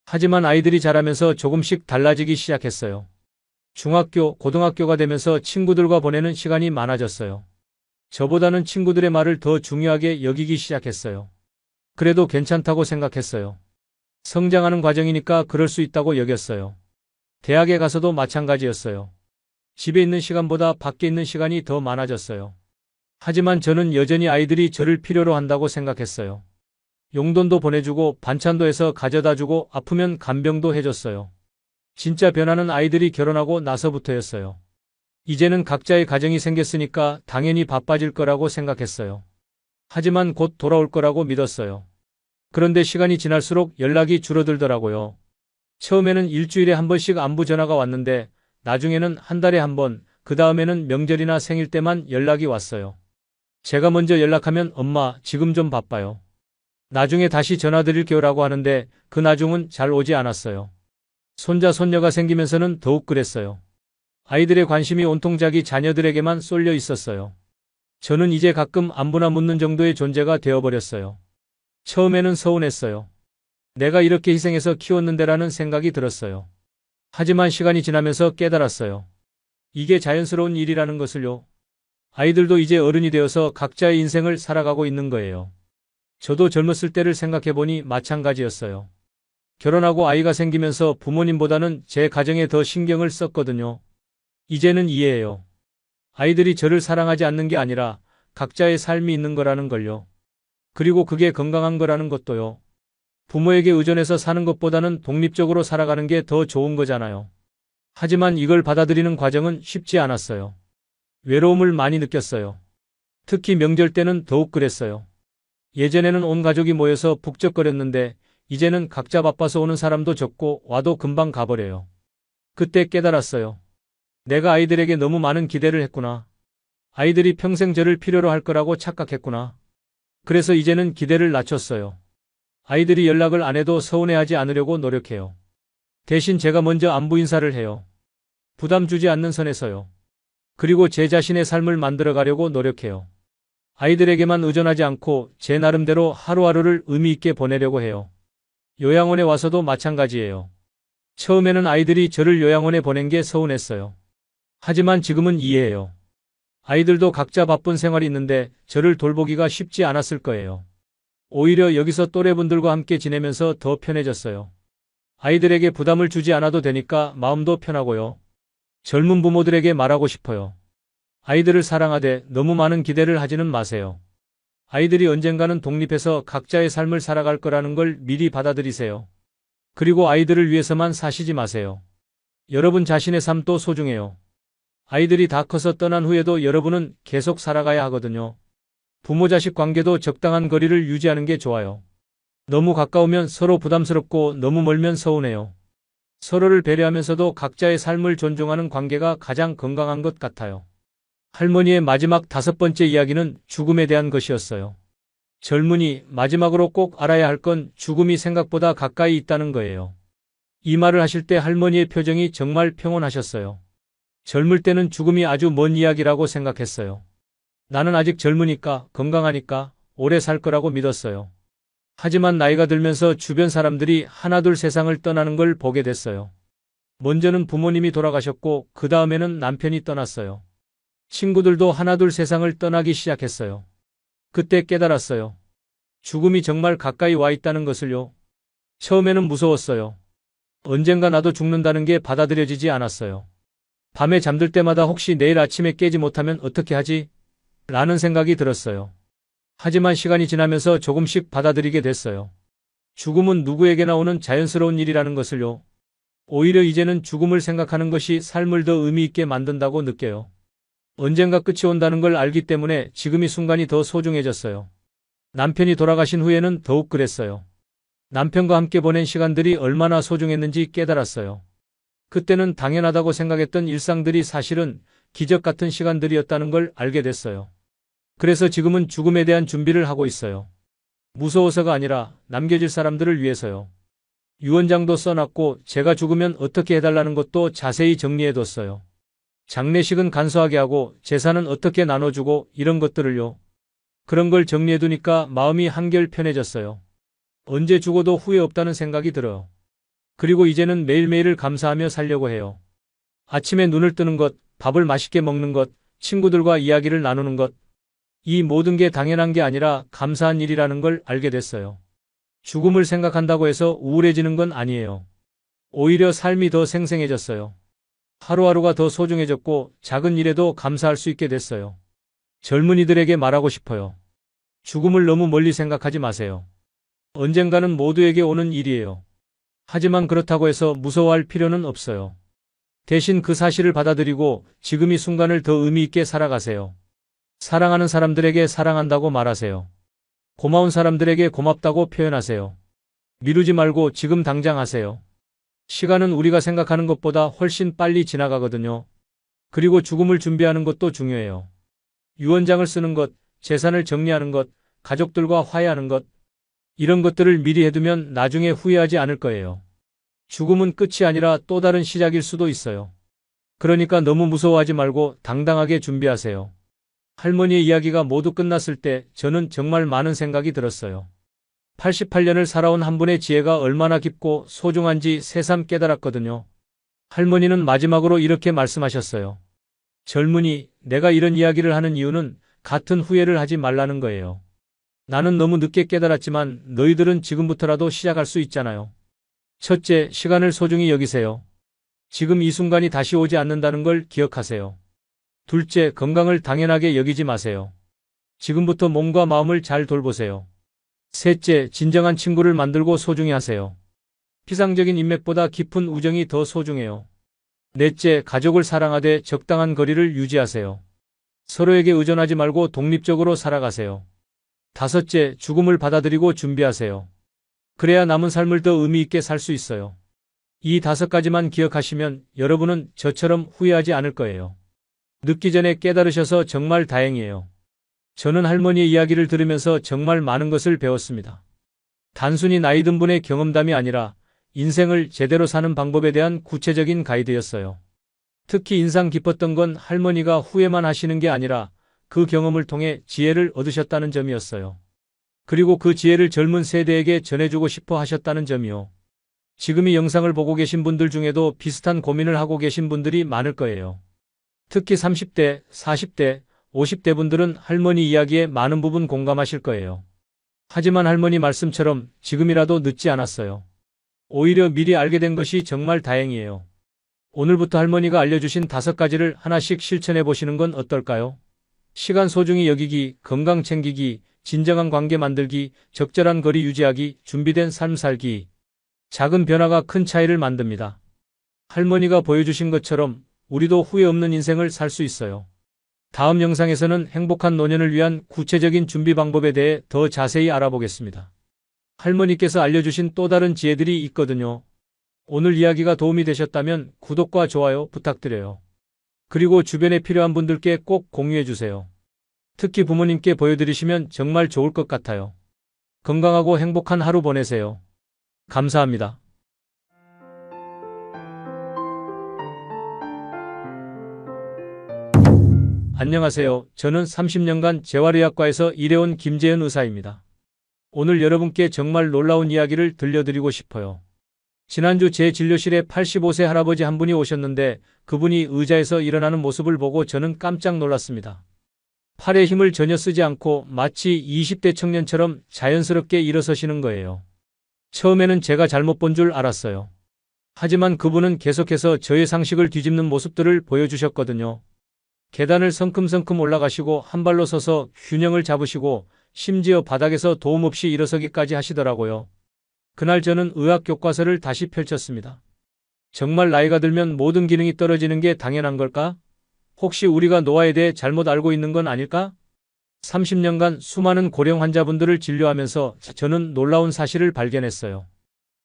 하지만 아이들이 자라면서 조금씩 달라지기 시작했어요. 중학교, 고등학교가 되면서 친구들과 보내는 시간이 많아졌어요. 저보다는 친구들의 말을 더 중요하게 여기기 시작했어요. 그래도 괜찮다고 생각했어요. 성장하는 과정이니까 그럴 수 있다고 여겼어요. 대학에 가서도 마찬가지였어요. 집에 있는 시간보다 밖에 있는 시간이 더 많아졌어요. 하지만 저는 여전히 아이들이 저를 필요로 한다고 생각했어요. 용돈도 보내주고 반찬도 해서 가져다주고 아프면 간병도 해줬어요. 진짜 변화는 아이들이 결혼하고 나서부터였어요. 이제는 각자의 가정이 생겼으니까 당연히 바빠질 거라고 생각했어요. 하지만 곧 돌아올 거라고 믿었어요. 그런데 시간이 지날수록 연락이 줄어들더라고요. 처음에는 일주일에 한 번씩 안부 전화가 왔는데 나중에는 한 달에 한 번, 그 다음에는 명절이나 생일 때만 연락이 왔어요. 제가 먼저 연락하면 엄마, 지금 좀 바빠요. 나중에 다시 전화드릴게요라고 하는데 그 나중은 잘 오지 않았어요. 손자, 손녀가 생기면서는 더욱 그랬어요. 아이들의 관심이 온통 자기 자녀들에게만 쏠려 있었어요. 저는 이제 가끔 안부나 묻는 정도의 존재가 되어버렸어요. 처음에는 서운했어요. 내가 이렇게 희생해서 키웠는데라는 생각이 들었어요. 하지만 시간이 지나면서 깨달았어요. 이게 자연스러운 일이라는 것을요. 아이들도 이제 어른이 되어서 각자의 인생을 살아가고 있는 거예요. 저도 젊었을 때를 생각해보니 마찬가지였어요. 결혼하고 아이가 생기면서 부모님보다는 제 가정에 더 신경을 썼거든요. 이제는 이해해요. 아이들이 저를 사랑하지 않는 게 아니라 각자의 삶이 있는 거라는 걸요. 그리고 그게 건강한 거라는 것도요. 부모에게 의존해서 사는 것보다는 독립적으로 살아가는 게 더 좋은 거잖아요. 하지만 이걸 받아들이는 과정은 쉽지 않았어요. 외로움을 많이 느꼈어요. 특히 명절 때는 더욱 그랬어요. 예전에는 온 가족이 모여서 북적거렸는데 이제는 각자 바빠서 오는 사람도 적고 와도 금방 가버려요. 그때 깨달았어요. 내가 아이들에게 너무 많은 기대를 했구나. 아이들이 평생 저를 필요로 할 거라고 착각했구나. 그래서 이제는 기대를 낮췄어요. 아이들이 연락을 안 해도 서운해하지 않으려고 노력해요. 대신 제가 먼저 안부 인사를 해요. 부담 주지 않는 선에서요. 그리고 제 자신의 삶을 만들어 가려고 노력해요. 아이들에게만 의존하지 않고 제 나름대로 하루하루를 의미 있게 보내려고 해요. 요양원에 와서도 마찬가지예요. 처음에는 아이들이 저를 요양원에 보낸 게 서운했어요. 하지만 지금은 이해해요. 아이들도 각자 바쁜 생활이 있는데 저를 돌보기가 쉽지 않았을 거예요. 오히려 여기서 또래분들과 함께 지내면서 더 편해졌어요. 아이들에게 부담을 주지 않아도 되니까 마음도 편하고요. 젊은 부모들에게 말하고 싶어요. 아이들을 사랑하되 너무 많은 기대를 하지는 마세요. 아이들이 언젠가는 독립해서 각자의 삶을 살아갈 거라는 걸 미리 받아들이세요. 그리고 아이들을 위해서만 사시지 마세요. 여러분 자신의 삶도 소중해요. 아이들이 다 커서 떠난 후에도 여러분은 계속 살아가야 하거든요. 부모 자식 관계도 적당한 거리를 유지하는 게 좋아요. 너무 가까우면 서로 부담스럽고 너무 멀면 서운해요. 서로를 배려하면서도 각자의 삶을 존중하는 관계가 가장 건강한 것 같아요. 할머니의 마지막 5번째 이야기는 죽음에 대한 것이었어요. 젊은이, 마지막으로 꼭 알아야 할 건 죽음이 생각보다 가까이 있다는 거예요. 이 말을 하실 때 할머니의 표정이 정말 평온하셨어요. 젊을 때는 죽음이 아주 먼 이야기라고 생각했어요. 나는 아직 젊으니까, 건강하니까, 오래 살 거라고 믿었어요. 하지만 나이가 들면서 주변 사람들이 하나둘 세상을 떠나는 걸 보게 됐어요. 먼저는 부모님이 돌아가셨고, 그 다음에는 남편이 떠났어요. 친구들도 하나둘 세상을 떠나기 시작했어요. 그때 깨달았어요. 죽음이 정말 가까이 와 있다는 것을요. 처음에는 무서웠어요. 언젠가 나도 죽는다는 게 받아들여지지 않았어요. 밤에 잠들 때마다 혹시 내일 아침에 깨지 못하면 어떻게 하지? 라는 생각이 들었어요. 하지만 시간이 지나면서 조금씩 받아들이게 됐어요. 죽음은 누구에게나 오는 자연스러운 일이라는 것을요. 오히려 이제는 죽음을 생각하는 것이 삶을 더 의미 있게 만든다고 느껴요. 언젠가 끝이 온다는 걸 알기 때문에 지금 이 순간이 더 소중해졌어요. 남편이 돌아가신 후에는 더욱 그랬어요. 남편과 함께 보낸 시간들이 얼마나 소중했는지 깨달았어요. 그때는 당연하다고 생각했던 일상들이 사실은 기적 같은 시간들이었다는 걸 알게 됐어요. 그래서 지금은 죽음에 대한 준비를 하고 있어요. 무서워서가 아니라 남겨질 사람들을 위해서요. 유언장도 써놨고 제가 죽으면 어떻게 해달라는 것도 자세히 정리해뒀어요. 장례식은 간소하게 하고 재산은 어떻게 나눠주고 이런 것들을요. 그런 걸 정리해두니까 마음이 한결 편해졌어요. 언제 죽어도 후회 없다는 생각이 들어요. 그리고 이제는 매일매일을 감사하며 살려고 해요. 아침에 눈을 뜨는 것, 밥을 맛있게 먹는 것, 친구들과 이야기를 나누는 것. 이 모든 게 당연한 게 아니라 감사한 일이라는 걸 알게 됐어요. 죽음을 생각한다고 해서 우울해지는 건 아니에요. 오히려 삶이 더 생생해졌어요. 하루하루가 더 소중해졌고 작은 일에도 감사할 수 있게 됐어요. 젊은이들에게 말하고 싶어요. 죽음을 너무 멀리 생각하지 마세요. 언젠가는 모두에게 오는 일이에요. 하지만 그렇다고 해서 무서워할 필요는 없어요. 대신 그 사실을 받아들이고 지금 이 순간을 더 의미 있게 살아가세요. 사랑하는 사람들에게 사랑한다고 말하세요. 고마운 사람들에게 고맙다고 표현하세요. 미루지 말고 지금 당장 하세요. 시간은 우리가 생각하는 것보다 훨씬 빨리 지나가거든요. 그리고 죽음을 준비하는 것도 중요해요. 유언장을 쓰는 것, 재산을 정리하는 것, 가족들과 화해하는 것, 이런 것들을 미리 해두면 나중에 후회하지 않을 거예요. 죽음은 끝이 아니라 또 다른 시작일 수도 있어요. 그러니까 너무 무서워하지 말고 당당하게 준비하세요. 할머니의 이야기가 모두 끝났을 때 저는 정말 많은 생각이 들었어요. 88년을 살아온 한 분의 지혜가 얼마나 깊고 소중한지 새삼 깨달았거든요. 할머니는 마지막으로 이렇게 말씀하셨어요. 젊은이, 내가 이런 이야기를 하는 이유는 같은 후회를 하지 말라는 거예요. 나는 너무 늦게 깨달았지만 너희들은 지금부터라도 시작할 수 있잖아요. 첫째, 시간을 소중히 여기세요. 지금 이 순간이 다시 오지 않는다는 걸 기억하세요. 둘째, 건강을 당연하게 여기지 마세요. 지금부터 몸과 마음을 잘 돌보세요. 셋째, 진정한 친구를 만들고 소중히 하세요. 피상적인 인맥보다 깊은 우정이 더 소중해요. 넷째, 가족을 사랑하되 적당한 거리를 유지하세요. 서로에게 의존하지 말고 독립적으로 살아가세요. 다섯째, 죽음을 받아들이고 준비하세요. 그래야 남은 삶을 더 의미 있게 살 수 있어요. 이 5가지만 기억하시면 여러분은 저처럼 후회하지 않을 거예요. 늦기 전에 깨달으셔서 정말 다행이에요. 저는 할머니의 이야기를 들으면서 정말 많은 것을 배웠습니다. 단순히 나이 든 분의 경험담이 아니라 인생을 제대로 사는 방법에 대한 구체적인 가이드였어요. 특히 인상 깊었던 건 할머니가 후회만 하시는 게 아니라 그 경험을 통해 지혜를 얻으셨다는 점이었어요. 그리고 그 지혜를 젊은 세대에게 전해주고 싶어 하셨다는 점이요. 지금 이 영상을 보고 계신 분들 중에도 비슷한 고민을 하고 계신 분들이 많을 거예요. 특히 30대, 40대, 50대 분들은 할머니 이야기에 많은 부분 공감하실 거예요. 하지만 할머니 말씀처럼 지금이라도 늦지 않았어요. 오히려 미리 알게 된 것이 정말 다행이에요. 오늘부터 할머니가 알려주신 5가지를 하나씩 실천해 보시는 건 어떨까요? 시간 소중히 여기기, 건강 챙기기, 진정한 관계 만들기, 적절한 거리 유지하기, 준비된 삶 살기. 작은 변화가 큰 차이를 만듭니다. 할머니가 보여주신 것처럼 우리도 후회 없는 인생을 살 수 있어요. 다음 영상에서는 행복한 노년을 위한 구체적인 준비 방법에 대해 더 자세히 알아보겠습니다. 할머니께서 알려주신 또 다른 지혜들이 있거든요. 오늘 이야기가 도움이 되셨다면 구독과 좋아요 부탁드려요. 그리고 주변에 필요한 분들께 꼭 공유해 주세요. 특히 부모님께 보여드리시면 정말 좋을 것 같아요. 건강하고 행복한 하루 보내세요. 감사합니다. 안녕하세요. 저는 30년간 재활의학과에서 일해온 김재현 의사입니다. 오늘 여러분께 정말 놀라운 이야기를 들려드리고 싶어요. 지난주 제 진료실에 85세 할아버지 한 분이 오셨는데 그분이 의자에서 일어나는 모습을 보고 저는 깜짝 놀랐습니다. 팔에 힘을 전혀 쓰지 않고 마치 20대 청년처럼 자연스럽게 일어서시는 거예요. 처음에는 제가 잘못 본 줄 알았어요. 하지만 그분은 계속해서 저의 상식을 뒤집는 모습들을 보여주셨거든요. 계단을 성큼성큼 올라가시고 한 발로 서서 균형을 잡으시고 심지어 바닥에서 도움 없이 일어서기까지 하시더라고요. 그날 저는 의학 교과서를 다시 펼쳤습니다. 정말 나이가 들면 모든 기능이 떨어지는 게 당연한 걸까? 혹시 우리가 노화에 대해 잘못 알고 있는 건 아닐까? 30년간 수많은 고령 환자분들을 진료하면서 저는 놀라운 사실을 발견했어요.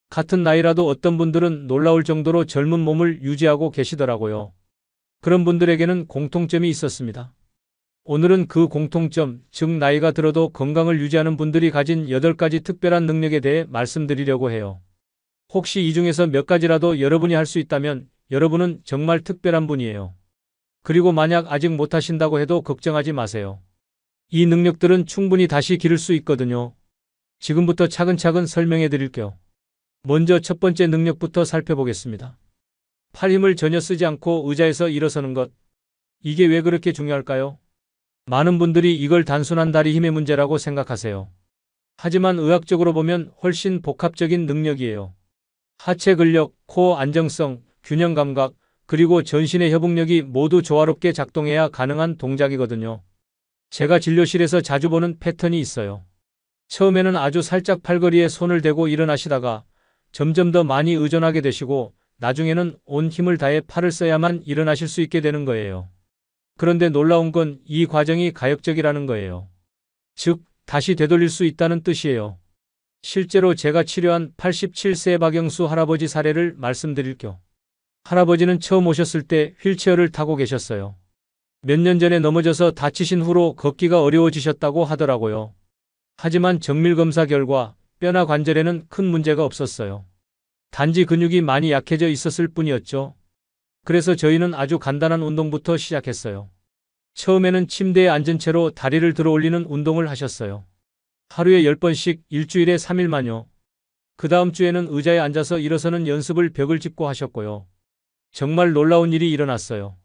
같은 나이라도 어떤 분들은 놀라울 정도로 젊은 몸을 유지하고 계시더라고요. 그런 분들에게는 공통점이 있었습니다. 오늘은 그 공통점, 즉 나이가 들어도 건강을 유지하는 분들이 가진 8가지 특별한 능력에 대해 말씀드리려고 해요. 혹시 이 중에서 몇 가지라도 여러분이 할 수 있다면 여러분은 정말 특별한 분이에요. 그리고 만약 아직 못하신다고 해도 걱정하지 마세요. 이 능력들은 충분히 다시 기를 수 있거든요. 지금부터 차근차근 설명해 드릴게요. 먼저 첫 번째 능력부터 살펴보겠습니다. 팔 힘을 전혀 쓰지 않고 의자에서 일어서는 것. 이게 왜 그렇게 중요할까요? 많은 분들이 이걸 단순한 다리 힘의 문제라고 생각하세요. 하지만 의학적으로 보면 훨씬 복합적인 능력이에요. 하체 근력, 코어 안정성, 균형 감각, 그리고 전신의 협응력이 모두 조화롭게 작동해야 가능한 동작이거든요. 제가 진료실에서 자주 보는 패턴이 있어요. 처음에는 아주 살짝 팔걸이에 손을 대고 일어나시다가 점점 더 많이 의존하게 되시고 나중에는 온 힘을 다해 팔을 써야만 일어나실 수 있게 되는 거예요. 그런데 놀라운 건 이 과정이 가역적이라는 거예요. 즉, 다시 되돌릴 수 있다는 뜻이에요. 실제로 제가 치료한 87세 박영수 할아버지 사례를 말씀드릴게요. 할아버지는 처음 오셨을 때 휠체어를 타고 계셨어요. 몇 년 전에 넘어져서 다치신 후로 걷기가 어려워지셨다고 하더라고요. 하지만 정밀검사 결과 뼈나 관절에는 큰 문제가 없었어요. 단지 근육이 많이 약해져 있었을 뿐이었죠. 그래서 저희는 아주 간단한 운동부터 시작했어요. 처음에는 침대에 앉은 채로 다리를 들어 올리는 운동을 하셨어요. 하루에 10번씩 일주일에 3일만요. 그 다음 주에는 의자에 앉아서 일어서는 연습을 벽을 짚고 하셨고요. 정말 놀라운 일이 일어났어요.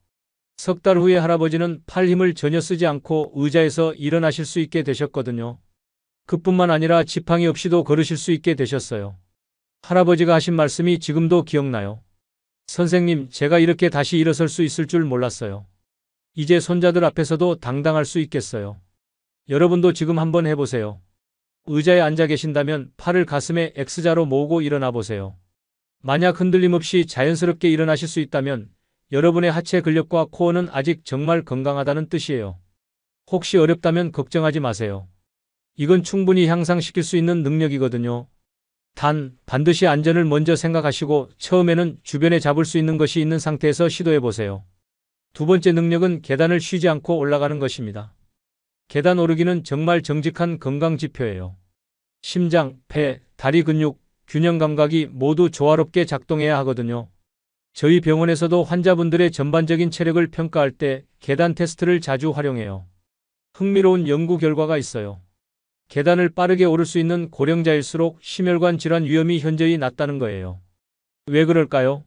석 달 후에 할아버지는 팔 힘을 전혀 쓰지 않고 의자에서 일어나실 수 있게 되셨거든요. 그뿐만 아니라 지팡이 없이도 걸으실 수 있게 되셨어요. 할아버지가 하신 말씀이 지금도 기억나요. 선생님, 제가 이렇게 다시 일어설 수 있을 줄 몰랐어요. 이제 손자들 앞에서도 당당할 수 있겠어요. 여러분도 지금 한번 해보세요. 의자에 앉아 계신다면 팔을 가슴에 X자로 모으고 일어나 보세요. 만약 흔들림 없이 자연스럽게 일어나실 수 있다면 여러분의 하체 근력과 코어는 아직 정말 건강하다는 뜻이에요. 혹시 어렵다면 걱정하지 마세요. 이건 충분히 향상시킬 수 있는 능력이거든요. 단, 반드시 안전을 먼저 생각하시고 처음에는 주변에 잡을 수 있는 것이 있는 상태에서 시도해 보세요. 두 번째 능력은 계단을 쉬지 않고 올라가는 것입니다. 계단 오르기는 정말 정직한 건강 지표예요. 심장, 폐, 다리 근육, 균형 감각이 모두 조화롭게 작동해야 하거든요. 저희 병원에서도 환자분들의 전반적인 체력을 평가할 때 계단 테스트를 자주 활용해요. 흥미로운 연구 결과가 있어요. 계단을 빠르게 오를 수 있는 고령자일수록 심혈관 질환 위험이 현저히 낮다는 거예요. 왜 그럴까요?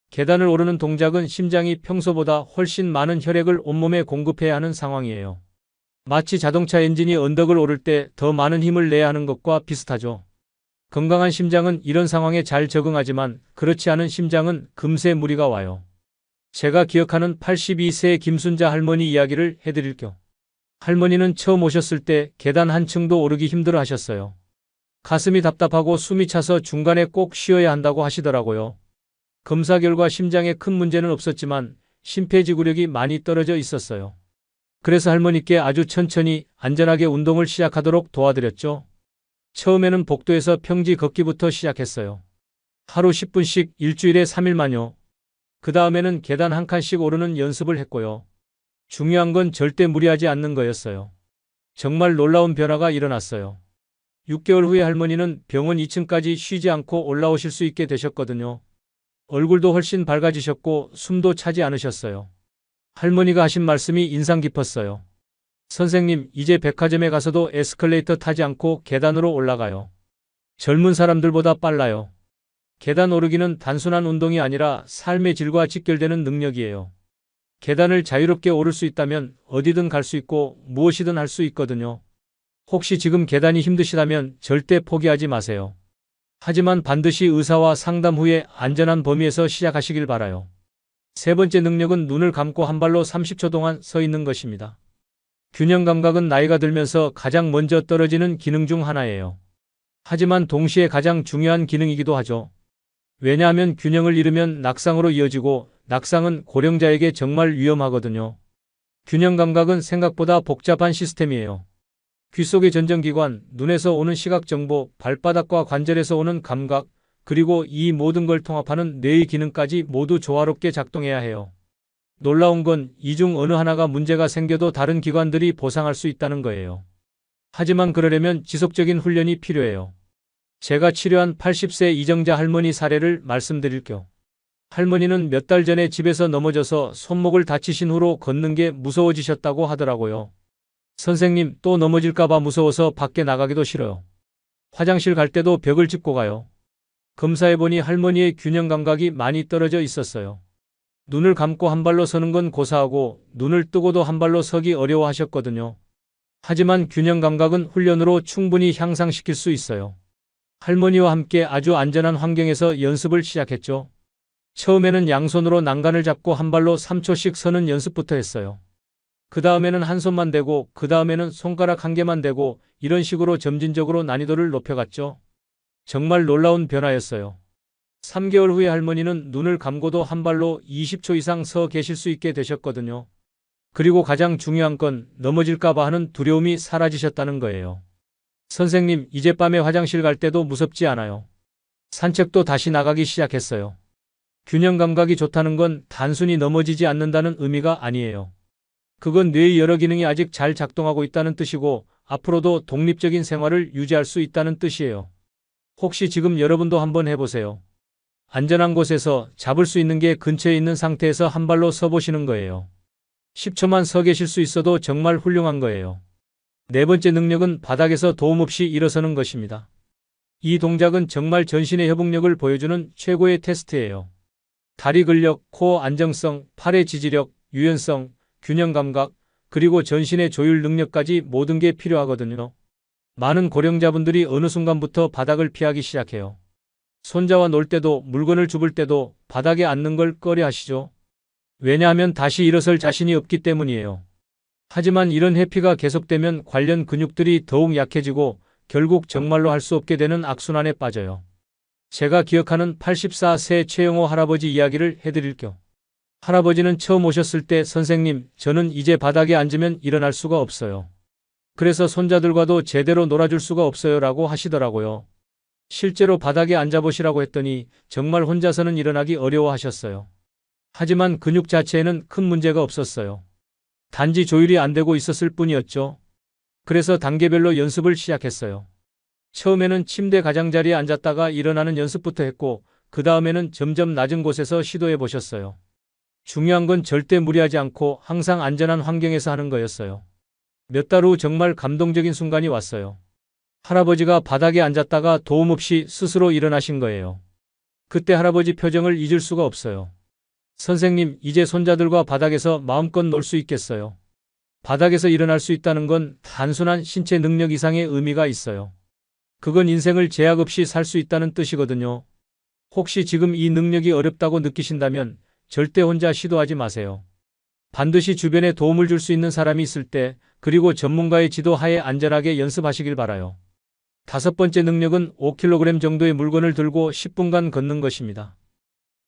계단을 오르는 동작은 심장이 평소보다 훨씬 많은 혈액을 온몸에 공급해야 하는 상황이에요. 마치 자동차 엔진이 언덕을 오를 때 더 많은 힘을 내야 하는 것과 비슷하죠. 건강한 심장은 이런 상황에 잘 적응하지만 그렇지 않은 심장은 금세 무리가 와요. 제가 기억하는 82세 김순자 할머니 이야기를 해드릴게요. 할머니는 처음 오셨을 때 계단 한 층도 오르기 힘들어 하셨어요. 가슴이 답답하고 숨이 차서 중간에 꼭 쉬어야 한다고 하시더라고요. 검사 결과 심장에 큰 문제는 없었지만 심폐지구력이 많이 떨어져 있었어요. 그래서 할머니께 아주 천천히 안전하게 운동을 시작하도록 도와드렸죠. 처음에는 복도에서 평지 걷기부터 시작했어요. 하루 10분씩 일주일에 3일만요. 그 다음에는 계단 한 칸씩 오르는 연습을 했고요. 중요한 건 절대 무리하지 않는 거였어요. 정말 놀라운 변화가 일어났어요. 6개월 후에 할머니는 병원 2층까지 쉬지 않고 올라오실 수 있게 되셨거든요. 얼굴도 훨씬 밝아지셨고 숨도 차지 않으셨어요. 할머니가 하신 말씀이 인상 깊었어요. 선생님, 이제 백화점에 가서도 에스컬레이터 타지 않고 계단으로 올라가요. 젊은 사람들보다 빨라요. 계단 오르기는 단순한 운동이 아니라 삶의 질과 직결되는 능력이에요. 계단을 자유롭게 오를 수 있다면 어디든 갈 수 있고 무엇이든 할 수 있거든요. 혹시 지금 계단이 힘드시다면 절대 포기하지 마세요. 하지만 반드시 의사와 상담 후에 안전한 범위에서 시작하시길 바라요. 세 번째 능력은 눈을 감고 한 발로 30초 동안 서 있는 것입니다. 균형 감각은 나이가 들면서 가장 먼저 떨어지는 기능 중 하나예요. 하지만 동시에 가장 중요한 기능이기도 하죠. 왜냐하면 균형을 잃으면 낙상으로 이어지고 낙상은 고령자에게 정말 위험하거든요. 균형 감각은 생각보다 복잡한 시스템이에요. 귀 속의 전정기관, 눈에서 오는 시각 정보, 발바닥과 관절에서 오는 감각, 그리고 이 모든 걸 통합하는 뇌의 기능까지 모두 조화롭게 작동해야 해요. 놀라운 건 이 중 어느 하나가 문제가 생겨도 다른 기관들이 보상할 수 있다는 거예요. 하지만 그러려면 지속적인 훈련이 필요해요. 제가 치료한 80세 이정자 할머니 사례를 말씀드릴게요. 할머니는 몇 달 전에 집에서 넘어져서 손목을 다치신 후로 걷는 게 무서워지셨다고 하더라고요. 선생님, 또 넘어질까봐 무서워서 밖에 나가기도 싫어요. 화장실 갈 때도 벽을 짚고 가요. 검사해보니 할머니의 균형 감각이 많이 떨어져 있었어요. 눈을 감고 한 발로 서는 건 고사하고 눈을 뜨고도 한 발로 서기 어려워하셨거든요. 하지만 균형 감각은 훈련으로 충분히 향상시킬 수 있어요. 할머니와 함께 아주 안전한 환경에서 연습을 시작했죠. 처음에는 양손으로 난간을 잡고 한 발로 3초씩 서는 연습부터 했어요. 그 다음에는 한 손만 대고 그 다음에는 손가락 한 개만 대고 이런 식으로 점진적으로 난이도를 높여갔죠. 정말 놀라운 변화였어요. 3개월 후에 할머니는 눈을 감고도 한 발로 20초 이상 서 계실 수 있게 되셨거든요. 그리고 가장 중요한 건 넘어질까봐 하는 두려움이 사라지셨다는 거예요. 선생님, 이제 밤에 화장실 갈 때도 무섭지 않아요. 산책도 다시 나가기 시작했어요. 균형 감각이 좋다는 건 단순히 넘어지지 않는다는 의미가 아니에요. 그건 뇌의 여러 기능이 아직 잘 작동하고 있다는 뜻이고 앞으로도 독립적인 생활을 유지할 수 있다는 뜻이에요. 혹시 지금 여러분도 한번 해보세요. 안전한 곳에서 잡을 수 있는 게 근처에 있는 상태에서 한 발로 서보시는 거예요. 10초만 서 계실 수 있어도 정말 훌륭한 거예요. 네 번째 능력은 바닥에서 도움 없이 일어서는 것입니다. 이 동작은 정말 전신의 협응력을 보여주는 최고의 테스트예요. 다리 근력, 코어 안정성, 팔의 지지력, 유연성, 균형 감각, 그리고 전신의 조율 능력까지 모든 게 필요하거든요. 많은 고령자분들이 어느 순간부터 바닥을 피하기 시작해요. 손자와 놀 때도 물건을 줍을 때도 바닥에 앉는 걸 꺼려 하시죠. 왜냐하면 다시 일어설 자신이 없기 때문이에요. 하지만 이런 회피가 계속되면 관련 근육들이 더욱 약해지고 결국 정말로 할 수 없게 되는 악순환에 빠져요. 제가 기억하는 84세 최영호 할아버지 이야기를 해드릴게요. 할아버지는 처음 오셨을 때 선생님, 저는 이제 바닥에 앉으면 일어날 수가 없어요. 그래서 손자들과도 제대로 놀아줄 수가 없어요 라고 하시더라고요. 실제로 바닥에 앉아보시라고 했더니 정말 혼자서는 일어나기 어려워하셨어요. 하지만 근육 자체에는 큰 문제가 없었어요. 단지 조율이 안 되고 있었을 뿐이었죠. 그래서 단계별로 연습을 시작했어요. 처음에는 침대 가장자리에 앉았다가 일어나는 연습부터 했고 그 다음에는 점점 낮은 곳에서 시도해 보셨어요. 중요한 건 절대 무리하지 않고 항상 안전한 환경에서 하는 거였어요. 몇 달 후 정말 감동적인 순간이 왔어요. 할아버지가 바닥에 앉았다가 도움 없이 스스로 일어나신 거예요. 그때 할아버지 표정을 잊을 수가 없어요. 선생님, 이제 손자들과 바닥에서 마음껏 놀 수 있겠어요. 바닥에서 일어날 수 있다는 건 단순한 신체 능력 이상의 의미가 있어요. 그건 인생을 제약 없이 살 수 있다는 뜻이거든요. 혹시 지금 이 능력이 어렵다고 느끼신다면 절대 혼자 시도하지 마세요. 반드시 주변에 도움을 줄 수 있는 사람이 있을 때, 그리고 전문가의 지도 하에 안전하게 연습하시길 바라요. 5번째 능력은 5kg 정도의 물건을 들고 10분간 걷는 것입니다.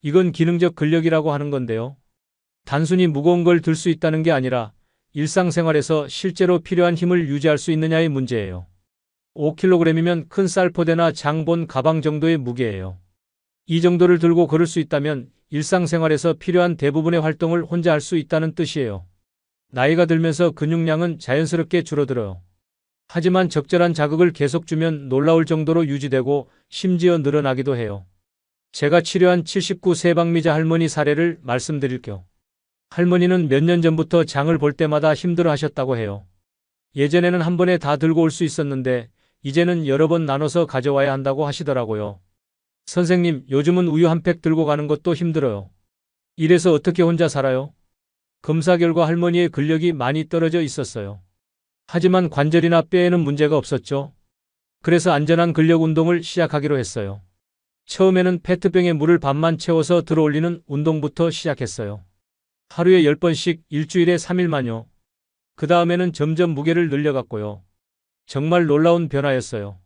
이건 기능적 근력이라고 하는 건데요. 단순히 무거운 걸 들 수 있다는 게 아니라 일상생활에서 실제로 필요한 힘을 유지할 수 있느냐의 문제예요. 5kg이면 큰 쌀포대나 장본 가방 정도의 무게예요. 이 정도를 들고 걸을 수 있다면 일상생활에서 필요한 대부분의 활동을 혼자 할 수 있다는 뜻이에요. 나이가 들면서 근육량은 자연스럽게 줄어들어요. 하지만 적절한 자극을 계속 주면 놀라울 정도로 유지되고 심지어 늘어나기도 해요. 제가 치료한 79세 박미자 할머니 사례를 말씀드릴게요. 할머니는 몇 년 전부터 장을 볼 때마다 힘들어 하셨다고 해요. 예전에는 한 번에 다 들고 올 수 있었는데 이제는 여러 번 나눠서 가져와야 한다고 하시더라고요. 선생님, 요즘은 우유 한 팩 들고 가는 것도 힘들어요. 이래서 어떻게 혼자 살아요? 검사 결과 할머니의 근력이 많이 떨어져 있었어요. 하지만 관절이나 뼈에는 문제가 없었죠. 그래서 안전한 근력 운동을 시작하기로 했어요. 처음에는 페트병에 물을 반만 채워서 들어올리는 운동부터 시작했어요. 하루에 10번씩 일주일에 3일만요. 그 다음에는 점점 무게를 늘려갔고요. 정말 놀라운 변화였어요.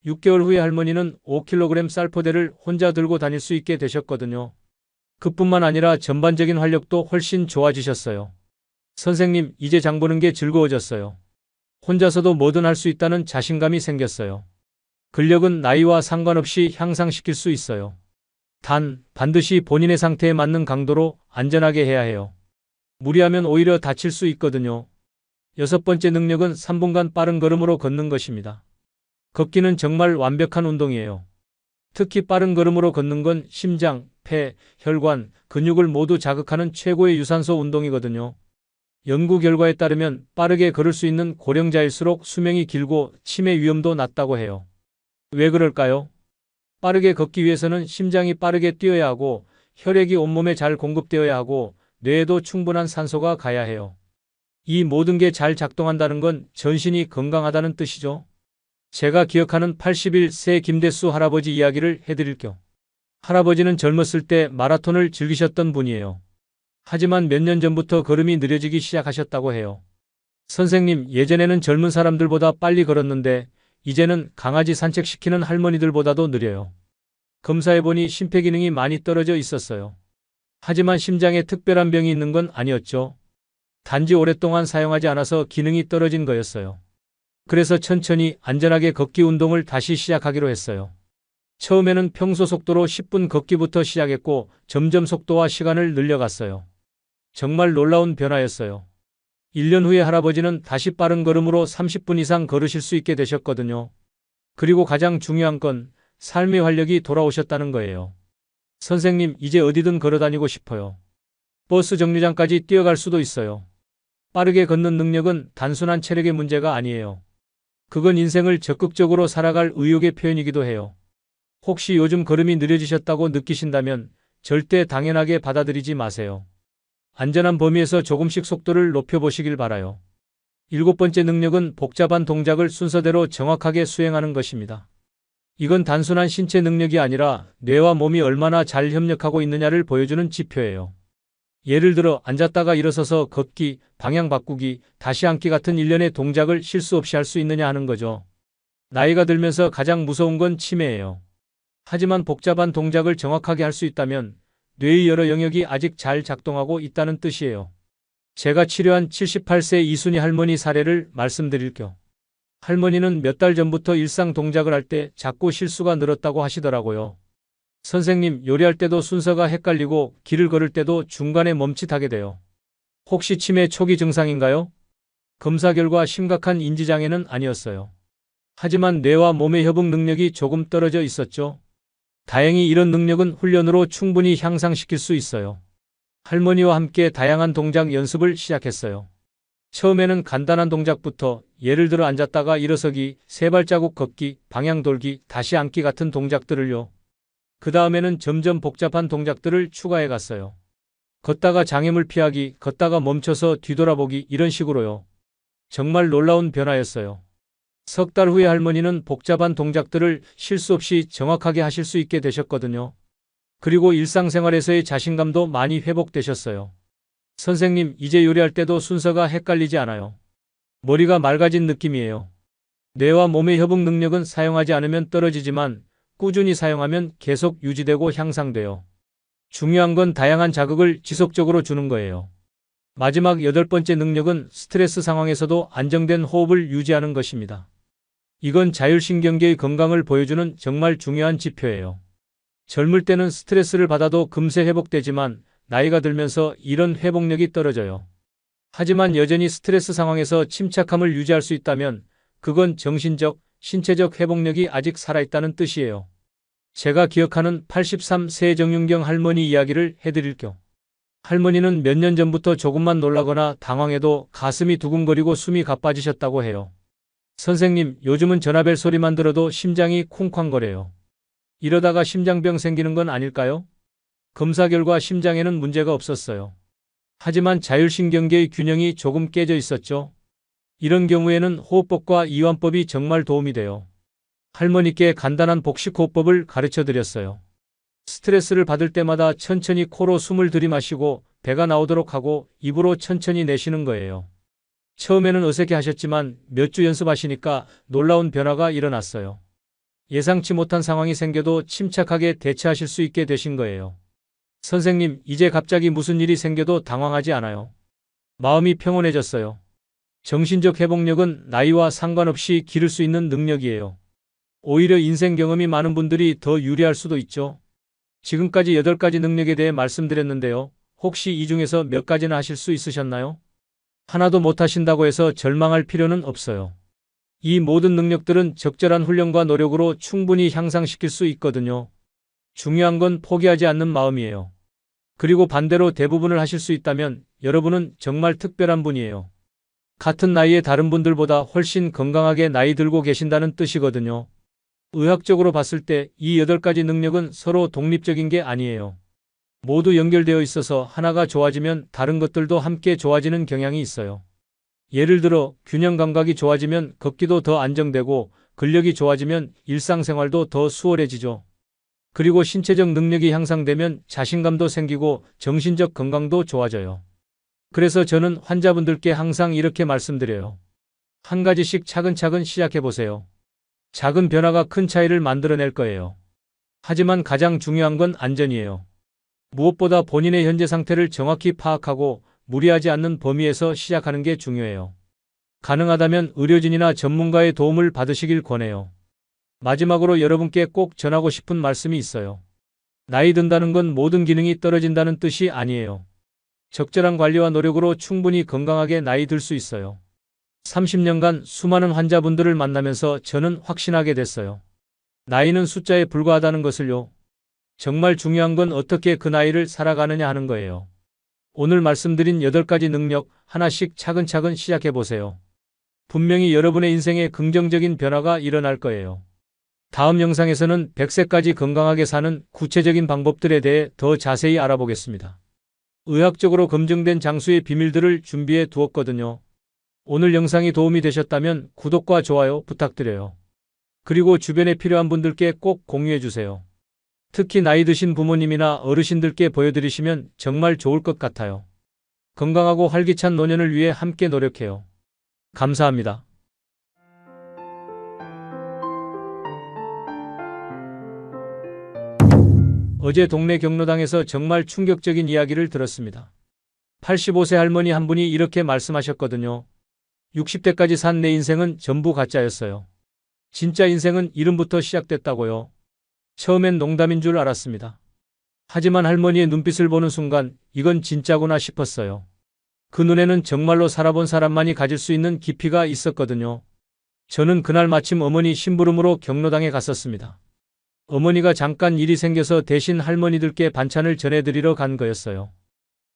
6개월 후에 할머니는 5kg 쌀포대를 혼자 들고 다닐 수 있게 되셨거든요. 그뿐만 아니라 전반적인 활력도 훨씬 좋아지셨어요. 선생님, 이제 장 보는 게 즐거워졌어요. 혼자서도 뭐든 할 수 있다는 자신감이 생겼어요. 근력은 나이와 상관없이 향상시킬 수 있어요. 단, 반드시 본인의 상태에 맞는 강도로 안전하게 해야 해요. 무리하면 오히려 다칠 수 있거든요. 6번째 능력은 3분간 빠른 걸음으로 걷는 것입니다. 걷기는 정말 완벽한 운동이에요. 특히 빠른 걸음으로 걷는 건 심장, 폐, 혈관, 근육을 모두 자극하는 최고의 유산소 운동이거든요. 연구 결과에 따르면 빠르게 걸을 수 있는 고령자일수록 수명이 길고 치매 위험도 낮다고 해요. 왜 그럴까요? 빠르게 걷기 위해서는 심장이 빠르게 뛰어야 하고 혈액이 온몸에 잘 공급되어야 하고 뇌에도 충분한 산소가 가야 해요. 이 모든 게 잘 작동한다는 건 전신이 건강하다는 뜻이죠. 제가 기억하는 81세 김대수 할아버지 이야기를 해드릴게요. 할아버지는 젊었을 때 마라톤을 즐기셨던 분이에요. 하지만 몇 년 전부터 걸음이 느려지기 시작하셨다고 해요. 선생님, 예전에는 젊은 사람들보다 빨리 걸었는데 이제는 강아지 산책시키는 할머니들보다도 느려요. 검사해보니 심폐기능이 많이 떨어져 있었어요. 하지만 심장에 특별한 병이 있는 건 아니었죠. 단지 오랫동안 사용하지 않아서 기능이 떨어진 거였어요. 그래서 천천히 안전하게 걷기 운동을 다시 시작하기로 했어요. 처음에는 평소 속도로 10분 걷기부터 시작했고 점점 속도와 시간을 늘려갔어요. 정말 놀라운 변화였어요. 1년 후에 할아버지는 다시 빠른 걸음으로 30분 이상 걸으실 수 있게 되셨거든요. 그리고 가장 중요한 건 삶의 활력이 돌아오셨다는 거예요. 선생님, 이제 어디든 걸어다니고 싶어요. 버스 정류장까지 뛰어갈 수도 있어요. 빠르게 걷는 능력은 단순한 체력의 문제가 아니에요. 그건 인생을 적극적으로 살아갈 의욕의 표현이기도 해요. 혹시 요즘 걸음이 느려지셨다고 느끼신다면 절대 당연하게 받아들이지 마세요. 안전한 범위에서 조금씩 속도를 높여보시길 바라요. 7번째 능력은 복잡한 동작을 순서대로 정확하게 수행하는 것입니다. 이건 단순한 신체 능력이 아니라 뇌와 몸이 얼마나 잘 협력하고 있느냐를 보여주는 지표예요. 예를 들어 앉았다가 일어서서 걷기, 방향 바꾸기, 다시 앉기 같은 일련의 동작을 실수 없이 할 수 있느냐 하는 거죠. 나이가 들면서 가장 무서운 건 치매예요. 하지만 복잡한 동작을 정확하게 할 수 있다면 뇌의 여러 영역이 아직 잘 작동하고 있다는 뜻이에요. 제가 치료한 78세 이순희 할머니 사례를 말씀드릴게요. 할머니는 몇 달 전부터 일상 동작을 할 때 자꾸 실수가 늘었다고 하시더라고요. 선생님, 요리할 때도 순서가 헷갈리고 길을 걸을 때도 중간에 멈칫하게 돼요. 혹시 치매 초기 증상인가요? 검사 결과 심각한 인지장애는 아니었어요. 하지만 뇌와 몸의 협응 능력이 조금 떨어져 있었죠. 다행히 이런 능력은 훈련으로 충분히 향상시킬 수 있어요. 할머니와 함께 다양한 동작 연습을 시작했어요. 처음에는 간단한 동작부터 예를 들어 앉았다가 일어서기, 세 발자국 걷기, 방향 돌기, 다시 앉기 같은 동작들을요. 그 다음에는 점점 복잡한 동작들을 추가해 갔어요. 걷다가 장애물 피하기, 걷다가 멈춰서 뒤돌아보기 이런 식으로요. 정말 놀라운 변화였어요. 석 달 후에 할머니는 복잡한 동작들을 실수 없이 정확하게 하실 수 있게 되셨거든요. 그리고 일상생활에서의 자신감도 많이 회복되셨어요. 선생님, 이제 요리할 때도 순서가 헷갈리지 않아요. 머리가 맑아진 느낌이에요. 뇌와 몸의 협응 능력은 사용하지 않으면 떨어지지만 꾸준히 사용하면 계속 유지되고 향상돼요. 중요한 건 다양한 자극을 지속적으로 주는 거예요. 마지막 8번째 능력은 스트레스 상황에서도 안정된 호흡을 유지하는 것입니다. 이건 자율신경계의 건강을 보여주는 정말 중요한 지표예요. 젊을 때는 스트레스를 받아도 금세 회복되지만 나이가 들면서 이런 회복력이 떨어져요. 하지만 여전히 스트레스 상황에서 침착함을 유지할 수 있다면 그건 정신적, 신체적 회복력이 아직 살아있다는 뜻이에요. 제가 기억하는 83세 정윤경 할머니 이야기를 해드릴게요. 할머니는 몇 년 전부터 조금만 놀라거나 당황해도 가슴이 두근거리고 숨이 가빠지셨다고 해요. 선생님, 요즘은 전화벨 소리만 들어도 심장이 쿵쾅거려요. 이러다가 심장병 생기는 건 아닐까요? 검사 결과 심장에는 문제가 없었어요. 하지만 자율신경계의 균형이 조금 깨져 있었죠. 이런 경우에는 호흡법과 이완법이 정말 도움이 돼요. 할머니께 간단한 복식호흡법을 가르쳐 드렸어요. 스트레스를 받을 때마다 천천히 코로 숨을 들이마시고 배가 나오도록 하고 입으로 천천히 내쉬는 거예요. 처음에는 어색해 하셨지만 몇 주 연습하시니까 놀라운 변화가 일어났어요. 예상치 못한 상황이 생겨도 침착하게 대처하실 수 있게 되신 거예요. 선생님, 이제 갑자기 무슨 일이 생겨도 당황하지 않아요. 마음이 평온해졌어요. 정신적 회복력은 나이와 상관없이 기를 수 있는 능력이에요. 오히려 인생 경험이 많은 분들이 더 유리할 수도 있죠. 지금까지 8가지 능력에 대해 말씀드렸는데요. 혹시 이 중에서 몇 가지나 하실 수 있으셨나요? 하나도 못하신다고 해서 절망할 필요는 없어요. 이 모든 능력들은 적절한 훈련과 노력으로 충분히 향상시킬 수 있거든요. 중요한 건 포기하지 않는 마음이에요. 그리고 반대로 대부분을 하실 수 있다면 여러분은 정말 특별한 분이에요. 같은 나이의 다른 분들보다 훨씬 건강하게 나이 들고 계신다는 뜻이거든요. 의학적으로 봤을 때 이 8가지 능력은 서로 독립적인 게 아니에요. 모두 연결되어 있어서 하나가 좋아지면 다른 것들도 함께 좋아지는 경향이 있어요. 예를 들어 균형 감각이 좋아지면 걷기도 더 안정되고 근력이 좋아지면 일상생활도 더 수월해지죠. 그리고 신체적 능력이 향상되면 자신감도 생기고 정신적 건강도 좋아져요. 그래서 저는 환자분들께 항상 이렇게 말씀드려요. 한 가지씩 차근차근 시작해보세요. 작은 변화가 큰 차이를 만들어낼 거예요. 하지만 가장 중요한 건 안전이에요. 무엇보다 본인의 현재 상태를 정확히 파악하고 무리하지 않는 범위에서 시작하는 게 중요해요. 가능하다면 의료진이나 전문가의 도움을 받으시길 권해요. 마지막으로 여러분께 꼭 전하고 싶은 말씀이 있어요. 나이 든다는 건 모든 기능이 떨어진다는 뜻이 아니에요. 적절한 관리와 노력으로 충분히 건강하게 나이 들 수 있어요. 30년간 수많은 환자분들을 만나면서 저는 확신하게 됐어요. 나이는 숫자에 불과하다는 것을요. 정말 중요한 건 어떻게 그 나이를 살아가느냐 하는 거예요. 오늘 말씀드린 8가지 능력 하나씩 차근차근 시작해보세요. 분명히 여러분의 인생에 긍정적인 변화가 일어날 거예요. 다음 영상에서는 100세까지 건강하게 사는 구체적인 방법들에 대해 더 자세히 알아보겠습니다. 의학적으로 검증된 장수의 비밀들을 준비해 두었거든요. 오늘 영상이 도움이 되셨다면 구독과 좋아요 부탁드려요. 그리고 주변에 필요한 분들께 꼭 공유해 주세요. 특히 나이 드신 부모님이나 어르신들께 보여드리시면 정말 좋을 것 같아요. 건강하고 활기찬 노년을 위해 함께 노력해요. 감사합니다. 어제 동네 경로당에서 정말 충격적인 이야기를 들었습니다. 85세 할머니 한 분이 이렇게 말씀하셨거든요. 60대까지 산 내 인생은 전부 가짜였어요. 진짜 인생은 이름부터 시작됐다고요. 처음엔 농담인 줄 알았습니다. 하지만 할머니의 눈빛을 보는 순간 이건 진짜구나 싶었어요. 그 눈에는 정말로 살아본 사람만이 가질 수 있는 깊이가 있었거든요. 저는 그날 마침 어머니 심부름으로 경로당에 갔었습니다. 어머니가 잠깐 일이 생겨서 대신 할머니들께 반찬을 전해드리러 간 거였어요.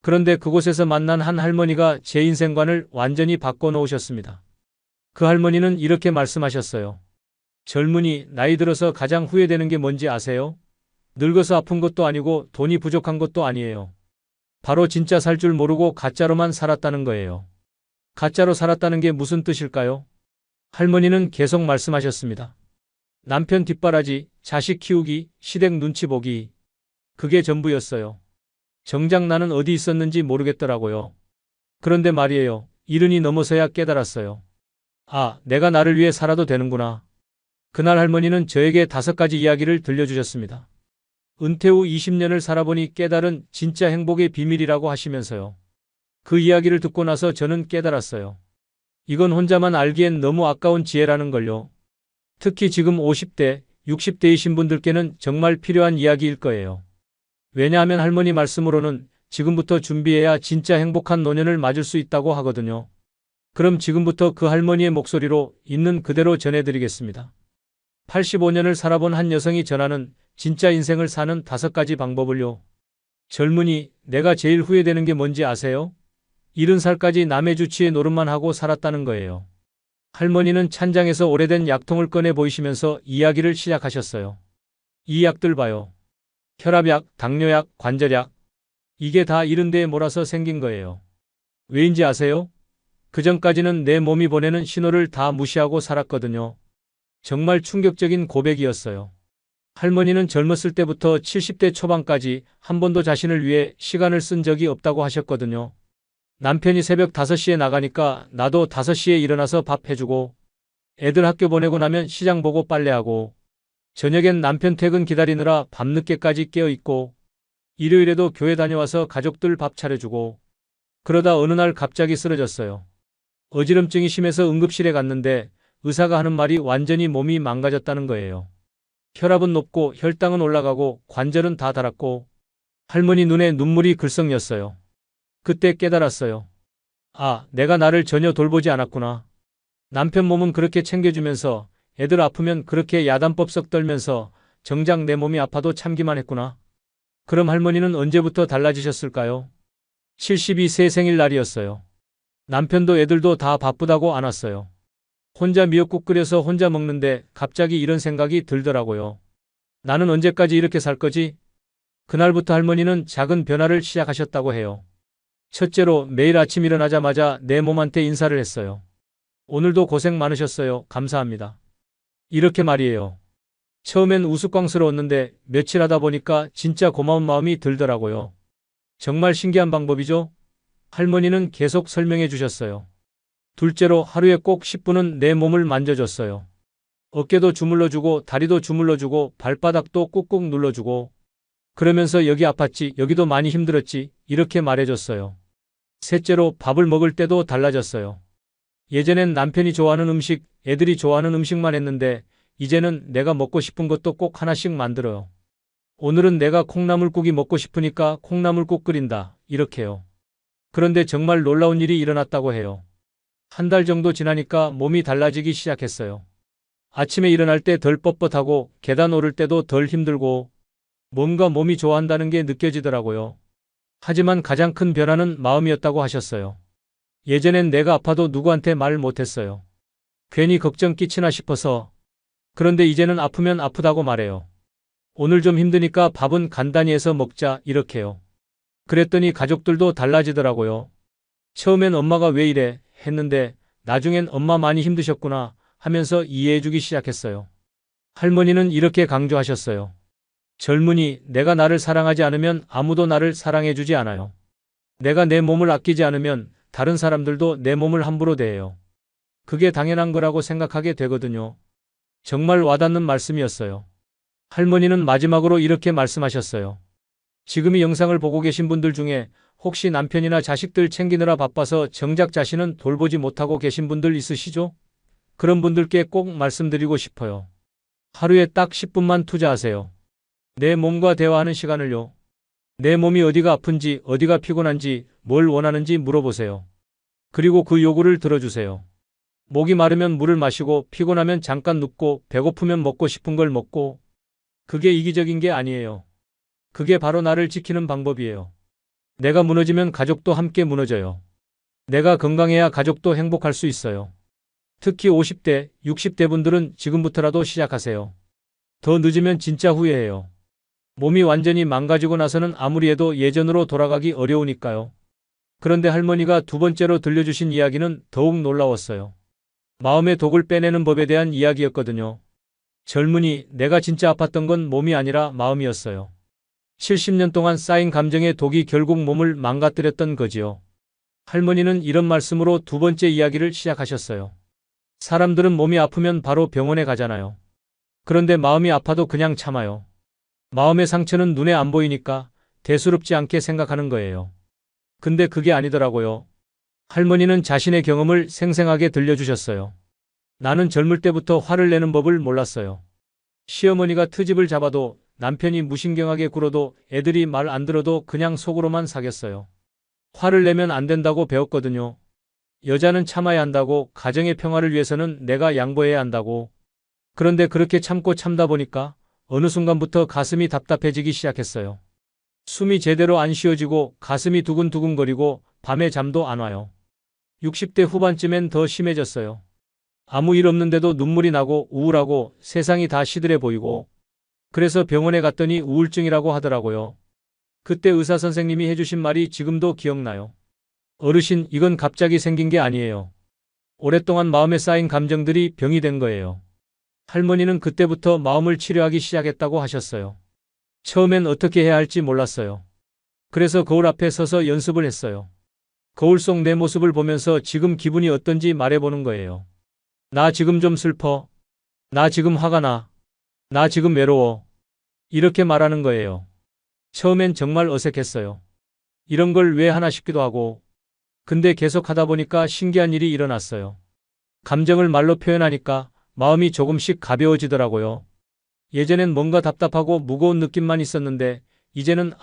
그런데 그곳에서 만난 한 할머니가 제 인생관을 완전히 바꿔놓으셨습니다. 그 할머니는 이렇게 말씀하셨어요. 젊은이, 나이 들어서 가장 후회되는 게 뭔지 아세요? 늙어서 아픈 것도 아니고 돈이 부족한 것도 아니에요. 바로 진짜 살 줄 모르고 가짜로만 살았다는 거예요. 가짜로 살았다는 게 무슨 뜻일까요? 할머니는 계속 말씀하셨습니다. 남편 뒷바라지, 자식 키우기, 시댁 눈치 보기. 그게 전부였어요. 정작 나는 어디 있었는지 모르겠더라고요. 그런데 말이에요. 70이 넘어서야 깨달았어요. 아, 내가 나를 위해 살아도 되는구나. 그날 할머니는 저에게 5가지 이야기를 들려주셨습니다. 은퇴 후 20년을 살아보니 깨달은 진짜 행복의 비밀이라고 하시면서요. 그 이야기를 듣고 나서 저는 깨달았어요. 이건 혼자만 알기엔 너무 아까운 지혜라는 걸요. 특히 지금 50대, 60대이신 분들께는 정말 필요한 이야기일 거예요. 왜냐하면 할머니 말씀으로는 지금부터 준비해야 진짜 행복한 노년을 맞을 수 있다고 하거든요. 그럼 지금부터 그 할머니의 목소리로 있는 그대로 전해드리겠습니다. 85년을 살아본 한 여성이 전하는 진짜 인생을 사는 5가지 방법을요. 젊은이, 내가 제일 후회되는 게 뭔지 아세요? 70살까지 남의 주치에 노릇만 하고 살았다는 거예요. 할머니는 찬장에서 오래된 약통을 꺼내 보이시면서 이야기를 시작하셨어요. 이 약들 봐요. 혈압약, 당뇨약, 관절약. 이게 다 이런 데에 몰아서 생긴 거예요. 왜인지 아세요? 그전까지는 내 몸이 보내는 신호를 다 무시하고 살았거든요. 정말 충격적인 고백이었어요. 할머니는 젊었을 때부터 70대 초반까지 한 번도 자신을 위해 시간을 쓴 적이 없다고 하셨거든요. 남편이 새벽 5시에 나가니까 나도 5시에 일어나서 밥 해주고 애들 학교 보내고 나면 시장 보고 빨래하고 저녁엔 남편 퇴근 기다리느라 밤늦게까지 깨어있고 일요일에도 교회 다녀와서 가족들 밥 차려주고 그러다 어느 날 갑자기 쓰러졌어요. 어지럼증이 심해서 응급실에 갔는데 의사가 하는 말이 완전히 몸이 망가졌다는 거예요. 혈압은 높고 혈당은 올라가고 관절은 다 닳았고 할머니 눈에 눈물이 글썽였어요. 그때 깨달았어요. 아, 내가 나를 전혀 돌보지 않았구나. 남편 몸은 그렇게 챙겨주면서 애들 아프면 그렇게 야단법석 떨면서 정작 내 몸이 아파도 참기만 했구나. 그럼 할머니는 언제부터 달라지셨을까요? 72세 생일날이었어요. 남편도 애들도 다 바쁘다고 안 왔어요. 혼자 미역국 끓여서 혼자 먹는데 갑자기 이런 생각이 들더라고요. 나는 언제까지 이렇게 살 거지? 그날부터 할머니는 작은 변화를 시작하셨다고 해요. 첫째로 매일 아침 일어나자마자 내 몸한테 인사를 했어요. 오늘도 고생 많으셨어요. 감사합니다. 이렇게 말이에요. 처음엔 우스꽝스러웠는데 며칠 하다 보니까 진짜 고마운 마음이 들더라고요. 정말 신기한 방법이죠? 할머니는 계속 설명해 주셨어요. 둘째로 하루에 꼭 10분은 내 몸을 만져줬어요. 어깨도 주물러주고 다리도 주물러주고 발바닥도 꾹꾹 눌러주고 그러면서 여기 아팠지, 여기도 많이 힘들었지 이렇게 말해줬어요. 셋째로 밥을 먹을 때도 달라졌어요. 예전엔 남편이 좋아하는 음식, 애들이 좋아하는 음식만 했는데 이제는 내가 먹고 싶은 것도 꼭 하나씩 만들어요. 오늘은 내가 콩나물국이 먹고 싶으니까 콩나물국 끓인다. 이렇게요. 그런데 정말 놀라운 일이 일어났다고 해요. 한 달 정도 지나니까 몸이 달라지기 시작했어요. 아침에 일어날 때 덜 뻣뻣하고 계단 오를 때도 덜 힘들고 뭔가 몸이 좋아한다는 게 느껴지더라고요. 하지만 가장 큰 변화는 마음이었다고 하셨어요. 예전엔 내가 아파도 누구한테 말 못했어요. 괜히 걱정 끼치나 싶어서. 그런데 이제는 아프면 아프다고 말해요. 오늘 좀 힘드니까 밥은 간단히 해서 먹자 이렇게요. 그랬더니 가족들도 달라지더라고요. 처음엔 엄마가 왜 이래 했는데 나중엔 엄마 많이 힘드셨구나 하면서 이해해주기 시작했어요. 할머니는 이렇게 강조하셨어요. 젊은이, 내가 나를 사랑하지 않으면 아무도 나를 사랑해주지 않아요. 내가 내 몸을 아끼지 않으면 다른 사람들도 내 몸을 함부로 대해요. 그게 당연한 거라고 생각하게 되거든요. 정말 와닿는 말씀이었어요. 할머니는 마지막으로 이렇게 말씀하셨어요. 지금 이 영상을 보고 계신 분들 중에 혹시 남편이나 자식들 챙기느라 바빠서 정작 자신은 돌보지 못하고 계신 분들 있으시죠? 그런 분들께 꼭 말씀드리고 싶어요. 하루에 딱 10분만 투자하세요. 내 몸과 대화하는 시간을요. 내 몸이 어디가 아픈지, 어디가 피곤한지, 뭘 원하는지 물어보세요. 그리고 그 요구를 들어주세요. 목이 마르면 물을 마시고, 피곤하면 잠깐 눕고, 배고프면 먹고 싶은 걸 먹고. 그게 이기적인 게 아니에요. 그게 바로 나를 지키는 방법이에요. 내가 무너지면 가족도 함께 무너져요. 내가 건강해야 가족도 행복할 수 있어요. 특히 50대, 60대 분들은 지금부터라도 시작하세요. 더 늦으면 진짜 후회해요. 몸이 완전히 망가지고 나서는 아무리 해도 예전으로 돌아가기 어려우니까요. 그런데 할머니가 두 번째로 들려주신 이야기는 더욱 놀라웠어요. 마음의 독을 빼내는 법에 대한 이야기였거든요. 젊은이, 내가 진짜 아팠던 건 몸이 아니라 마음이었어요. 70년 동안 쌓인 감정의 독이 결국 몸을 망가뜨렸던 거지요. 할머니는 이런 말씀으로 두 번째 이야기를 시작하셨어요. 사람들은 몸이 아프면 바로 병원에 가잖아요. 그런데 마음이 아파도 그냥 참아요. 마음의 상처는 눈에 안 보이니까 대수롭지 않게 생각하는 거예요. 근데 그게 아니더라고요. 할머니는 자신의 경험을 생생하게 들려주셨어요. 나는 젊을 때부터 화를 내는 법을 몰랐어요. 시어머니가 트집을 잡아도, 남편이 무신경하게 굴어도, 애들이 말 안 들어도 그냥 속으로만 사겼어요. 화를 내면 안 된다고 배웠거든요. 여자는 참아야 한다고, 가정의 평화를 위해서는 내가 양보해야 한다고. 그런데 그렇게 참고 참다 보니까 어느 순간부터 가슴이 답답해지기 시작했어요. 숨이 제대로 안 쉬어지고 가슴이 두근두근거리고 밤에 잠도 안 와요. 60대 후반쯤엔 더 심해졌어요. 아무 일 없는데도 눈물이 나고 우울하고 세상이 다 시들해 보이고. 그래서 병원에 갔더니 우울증이라고 하더라고요. 그때 의사 선생님이 해주신 말이 지금도 기억나요. 어르신, 이건 갑자기 생긴 게 아니에요. 오랫동안 마음에 쌓인 감정들이 병이 된 거예요. 할머니는 그때부터 마음을 치료하기 시작했다고 하셨어요. 처음엔 어떻게 해야 할지 몰랐어요. 그래서 거울 앞에 서서 연습을 했어요. 거울 속 내 모습을 보면서 지금 기분이 어떤지 말해보는 거예요. 나 지금 좀 슬퍼. 나 지금 화가 나. 나 지금 외로워. 이렇게 말하는 거예요. 처음엔 정말 어색했어요. 이런 걸 왜 하나 싶기도 하고. 근데 계속 하다 보니까 신기한 일이 일어났어요. 감정을 말로 표현하니까 마음이 조금씩 가벼워지더라고요. 예전엔 뭔가 답답하고 무거운 느낌만 있었는데 이제는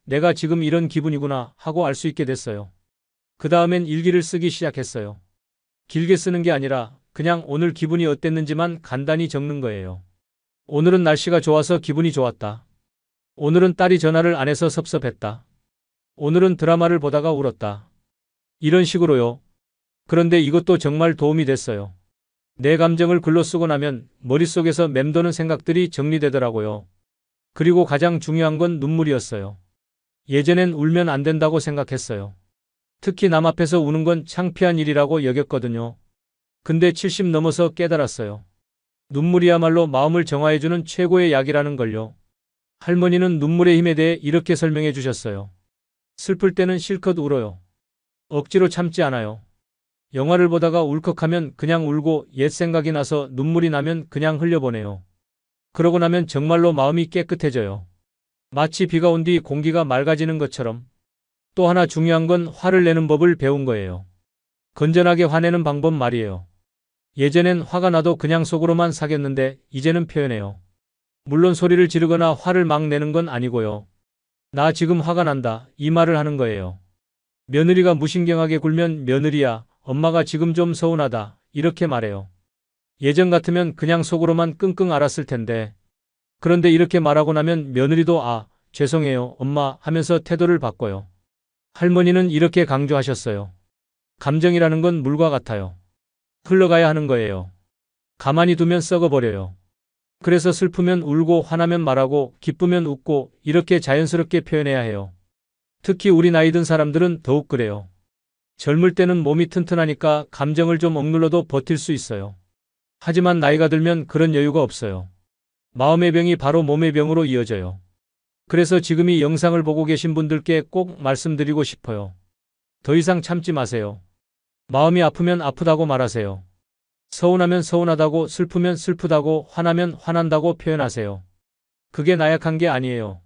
내가 지금 이런 기분이구나 하고 알 수 있게 됐어요. 그 다음엔 일기를 쓰기 시작했어요. 길게 쓰는 게 아니라 그냥 오늘 기분이 어땠는지만 간단히 적는 거예요. 오늘은 날씨가 좋아서 기분이 좋았다. 오늘은 딸이 전화를 안 해서 섭섭했다. 오늘은 드라마를 보다가 울었다. 이런 식으로요. 그런데 이것도 정말 도움이 됐어요. 내 감정을 글로 쓰고 나면 머릿속에서 맴도는 생각들이 정리되더라고요. 그리고 가장 중요한 건 눈물이었어요. 예전엔 울면 안 된다고 생각했어요. 특히 남 앞에서 우는 건 창피한 일이라고 여겼거든요. 근데 70 넘어서 깨달았어요. 눈물이야말로 마음을 정화해주는 최고의 약이라는 걸요. 할머니는 눈물의 힘에 대해 이렇게 설명해 주셨어요. 슬플 때는 실컷 울어요. 억지로 참지 않아요. 영화를 보다가 울컥하면 그냥 울고 옛 생각이 나서 눈물이 나면 그냥 흘려보내요. 그러고 나면 정말로 마음이 깨끗해져요. 마치 비가 온 뒤 공기가 맑아지는 것처럼. 또 하나 중요한 건 화를 내는 법을 배운 거예요. 건전하게 화내는 방법 말이에요. 예전엔 화가 나도 그냥 속으로만 사겼는데 이제는 표현해요. 물론 소리를 지르거나 화를 막 내는 건 아니고요. 나 지금 화가 난다, 이 말을 하는 거예요. 며느리가 무신경하게 굴면 며느리야, 엄마가 지금 좀 서운하다, 이렇게 말해요. 예전 같으면 그냥 속으로만 끙끙 앓았을 텐데. 그런데 이렇게 말하고 나면 며느리도 죄송해요, 엄마 하면서 태도를 바꿔요. 할머니는 이렇게 강조하셨어요. 감정이라는 건 물과 같아요. 흘러가야 하는 거예요. 가만히 두면 썩어버려요. 그래서 슬프면 울고 화나면 말하고 기쁘면 웃고 이렇게 자연스럽게 표현해야 해요. 특히 우리 나이 든 사람들은 더욱 그래요. 젊을 때는 몸이 튼튼하니까 감정을 좀 억눌러도 버틸 수 있어요. 하지만 나이가 들면 그런 여유가 없어요. 마음의 병이 바로 몸의 병으로 이어져요. 그래서 지금 이 영상을 보고 계신 분들께 꼭 말씀드리고 싶어요. 더 이상 참지 마세요. 마음이 아프면 아프다고 말하세요. 서운하면 서운하다고, 슬프면 슬프다고, 화나면 화난다고 표현하세요. 그게 나약한 게 아니에요.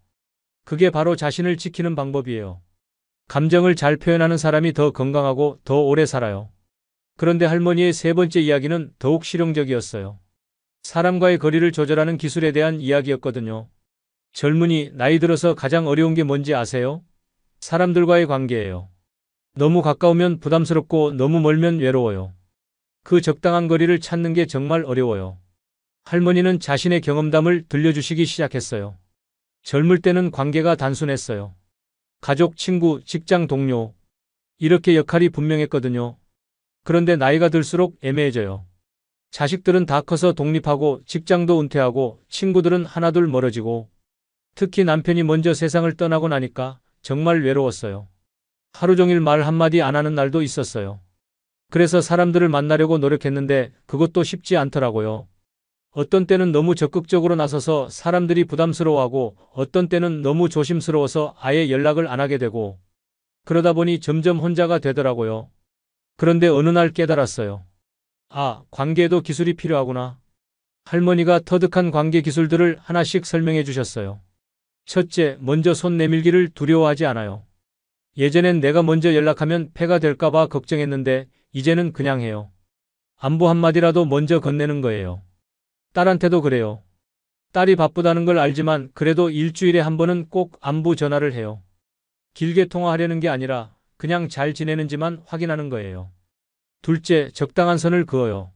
그게 바로 자신을 지키는 방법이에요. 감정을 잘 표현하는 사람이 더 건강하고 더 오래 살아요. 그런데 할머니의 세 번째 이야기는 더욱 실용적이었어요. 사람과의 거리를 조절하는 기술에 대한 이야기였거든요. 젊은이, 나이 들어서 가장 어려운 게 뭔지 아세요? 사람들과의 관계예요. 너무 가까우면 부담스럽고 너무 멀면 외로워요. 그 적당한 거리를 찾는 게 정말 어려워요. 할머니는 자신의 경험담을 들려주시기 시작했어요. 젊을 때는 관계가 단순했어요. 가족, 친구, 직장 동료. 이렇게 역할이 분명했거든요. 그런데 나이가 들수록 애매해져요. 자식들은 다 커서 독립하고 직장도 은퇴하고 친구들은 하나둘 멀어지고 특히 남편이 먼저 세상을 떠나고 나니까 정말 외로웠어요. 하루 종일 말 한마디 안 하는 날도 있었어요. 그래서 사람들을 만나려고 노력했는데 그것도 쉽지 않더라고요. 어떤 때는 너무 적극적으로 나서서 사람들이 부담스러워하고 어떤 때는 너무 조심스러워서 아예 연락을 안 하게 되고 그러다 보니 점점 혼자가 되더라고요. 그런데 어느 날 깨달았어요. 아, 관계에도 기술이 필요하구나. 할머니가 터득한 관계 기술들을 하나씩 설명해 주셨어요. 첫째, 먼저 손 내밀기를 두려워하지 않아요. 예전엔 내가 먼저 연락하면 폐가 될까봐 걱정했는데 이제는 그냥 해요. 안부 한마디라도 먼저 건네는 거예요. 딸한테도 그래요. 딸이 바쁘다는 걸 알지만 그래도 일주일에 한 번은 꼭 안부 전화를 해요. 길게 통화하려는 게 아니라 그냥 잘 지내는지만 확인하는 거예요. 둘째, 적당한 선을 그어요.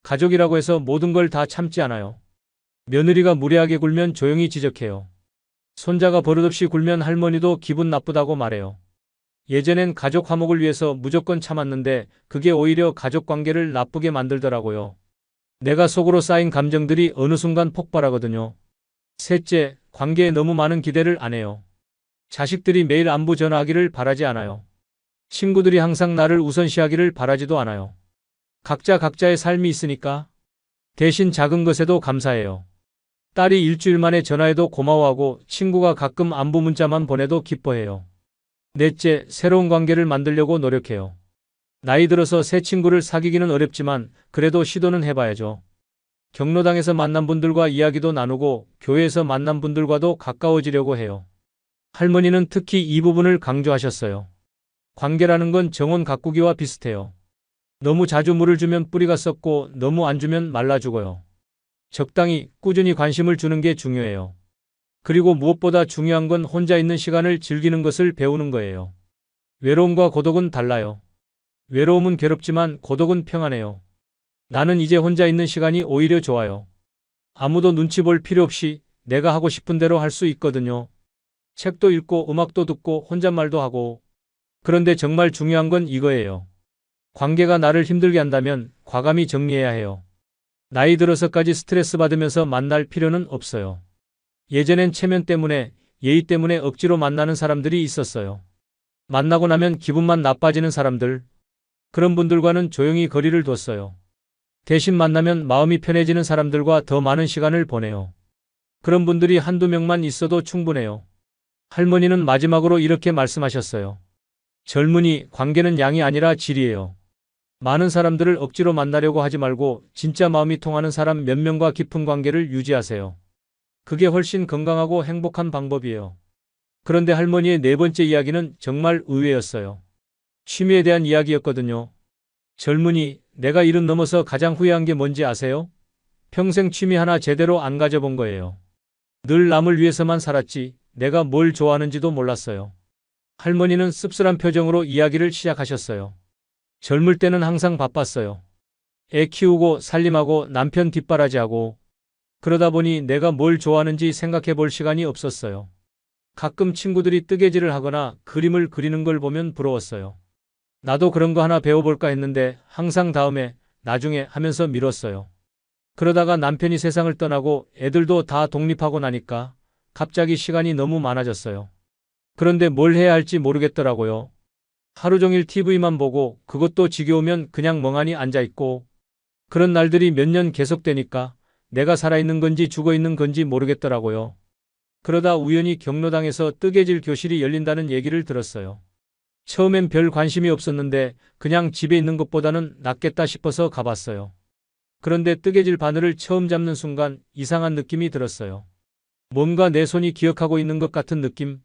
가족이라고 해서 모든 걸 다 참지 않아요. 며느리가 무례하게 굴면 조용히 지적해요. 손자가 버릇없이 굴면 할머니도 기분 나쁘다고 말해요. 예전엔 가족 화목을 위해서 무조건 참았는데 그게 오히려 가족 관계를 나쁘게 만들더라고요. 내가 속으로 쌓인 감정들이 어느 순간 폭발하거든요. 셋째, 관계에 너무 많은 기대를 안 해요. 자식들이 매일 안부 전화하기를 바라지 않아요. 친구들이 항상 나를 우선시하기를 바라지도 않아요. 각자 각자의 삶이 있으니까 대신 작은 것에도 감사해요. 딸이 일주일 만에 전화해도 고마워하고 친구가 가끔 안부 문자만 보내도 기뻐해요. 넷째, 새로운 관계를 만들려고 노력해요. 나이 들어서 새 친구를 사귀기는 어렵지만 그래도 시도는 해봐야죠. 경로당에서 만난 분들과 이야기도 나누고 교회에서 만난 분들과도 가까워지려고 해요. 할머니는 특히 이 부분을 강조하셨어요. 관계라는 건 정원 가꾸기와 비슷해요. 너무 자주 물을 주면 뿌리가 썩고 너무 안 주면 말라 죽어요. 적당히 꾸준히 관심을 주는 게 중요해요. 그리고 무엇보다 중요한 건 혼자 있는 시간을 즐기는 것을 배우는 거예요. 외로움과 고독은 달라요. 외로움은 괴롭지만 고독은 평안해요. 나는 이제 혼자 있는 시간이 오히려 좋아요. 아무도 눈치 볼 필요 없이 내가 하고 싶은 대로 할 수 있거든요. 책도 읽고 음악도 듣고 혼잣말도 하고. 그런데 정말 중요한 건 이거예요. 관계가 나를 힘들게 한다면 과감히 정리해야 해요. 나이 들어서까지 스트레스 받으면서 만날 필요는 없어요. 예전엔 체면 때문에, 예의 때문에 억지로 만나는 사람들이 있었어요. 만나고 나면 기분만 나빠지는 사람들. 그런 분들과는 조용히 거리를 뒀어요. 대신 만나면 마음이 편해지는 사람들과 더 많은 시간을 보내요. 그런 분들이 한두 명만 있어도 충분해요. 할머니는 마지막으로 이렇게 말씀하셨어요. 젊은이, 관계는 양이 아니라 질이에요. 많은 사람들을 억지로 만나려고 하지 말고 진짜 마음이 통하는 사람 몇 명과 깊은 관계를 유지하세요. 그게 훨씬 건강하고 행복한 방법이에요. 그런데 할머니의 네 번째 이야기는 정말 의외였어요. 취미에 대한 이야기였거든요. 젊은이, 내가 70 넘어서 가장 후회한 게 뭔지 아세요? 평생 취미 하나 제대로 안 가져본 거예요. 늘 남을 위해서만 살았지 내가 뭘 좋아하는지도 몰랐어요. 할머니는 씁쓸한 표정으로 이야기를 시작하셨어요. 젊을 때는 항상 바빴어요. 애 키우고 살림하고 남편 뒷바라지하고 그러다 보니 내가 뭘 좋아하는지 생각해 볼 시간이 없었어요. 가끔 친구들이 뜨개질을 하거나 그림을 그리는 걸 보면 부러웠어요. 나도 그런 거 하나 배워볼까 했는데 항상 다음에, 나중에 하면서 미뤘어요. 그러다가 남편이 세상을 떠나고 애들도 다 독립하고 나니까 갑자기 시간이 너무 많아졌어요. 그런데 뭘 해야 할지 모르겠더라고요. 하루 종일 TV만 보고 그것도 지겨우면 그냥 멍하니 앉아있고 그런 날들이 몇 년 계속되니까 내가 살아있는 건지 죽어있는 건지 모르겠더라고요. 그러다 우연히 경로당에서 뜨개질 교실이 열린다는 얘기를 들었어요. 처음엔 별 관심이 없었는데 그냥 집에 있는 것보다는 낫겠다 싶어서 가봤어요. 그런데 뜨개질 바늘을 처음 잡는 순간 이상한 느낌이 들었어요. 뭔가 내 손이 기억하고 있는 것 같은 느낌?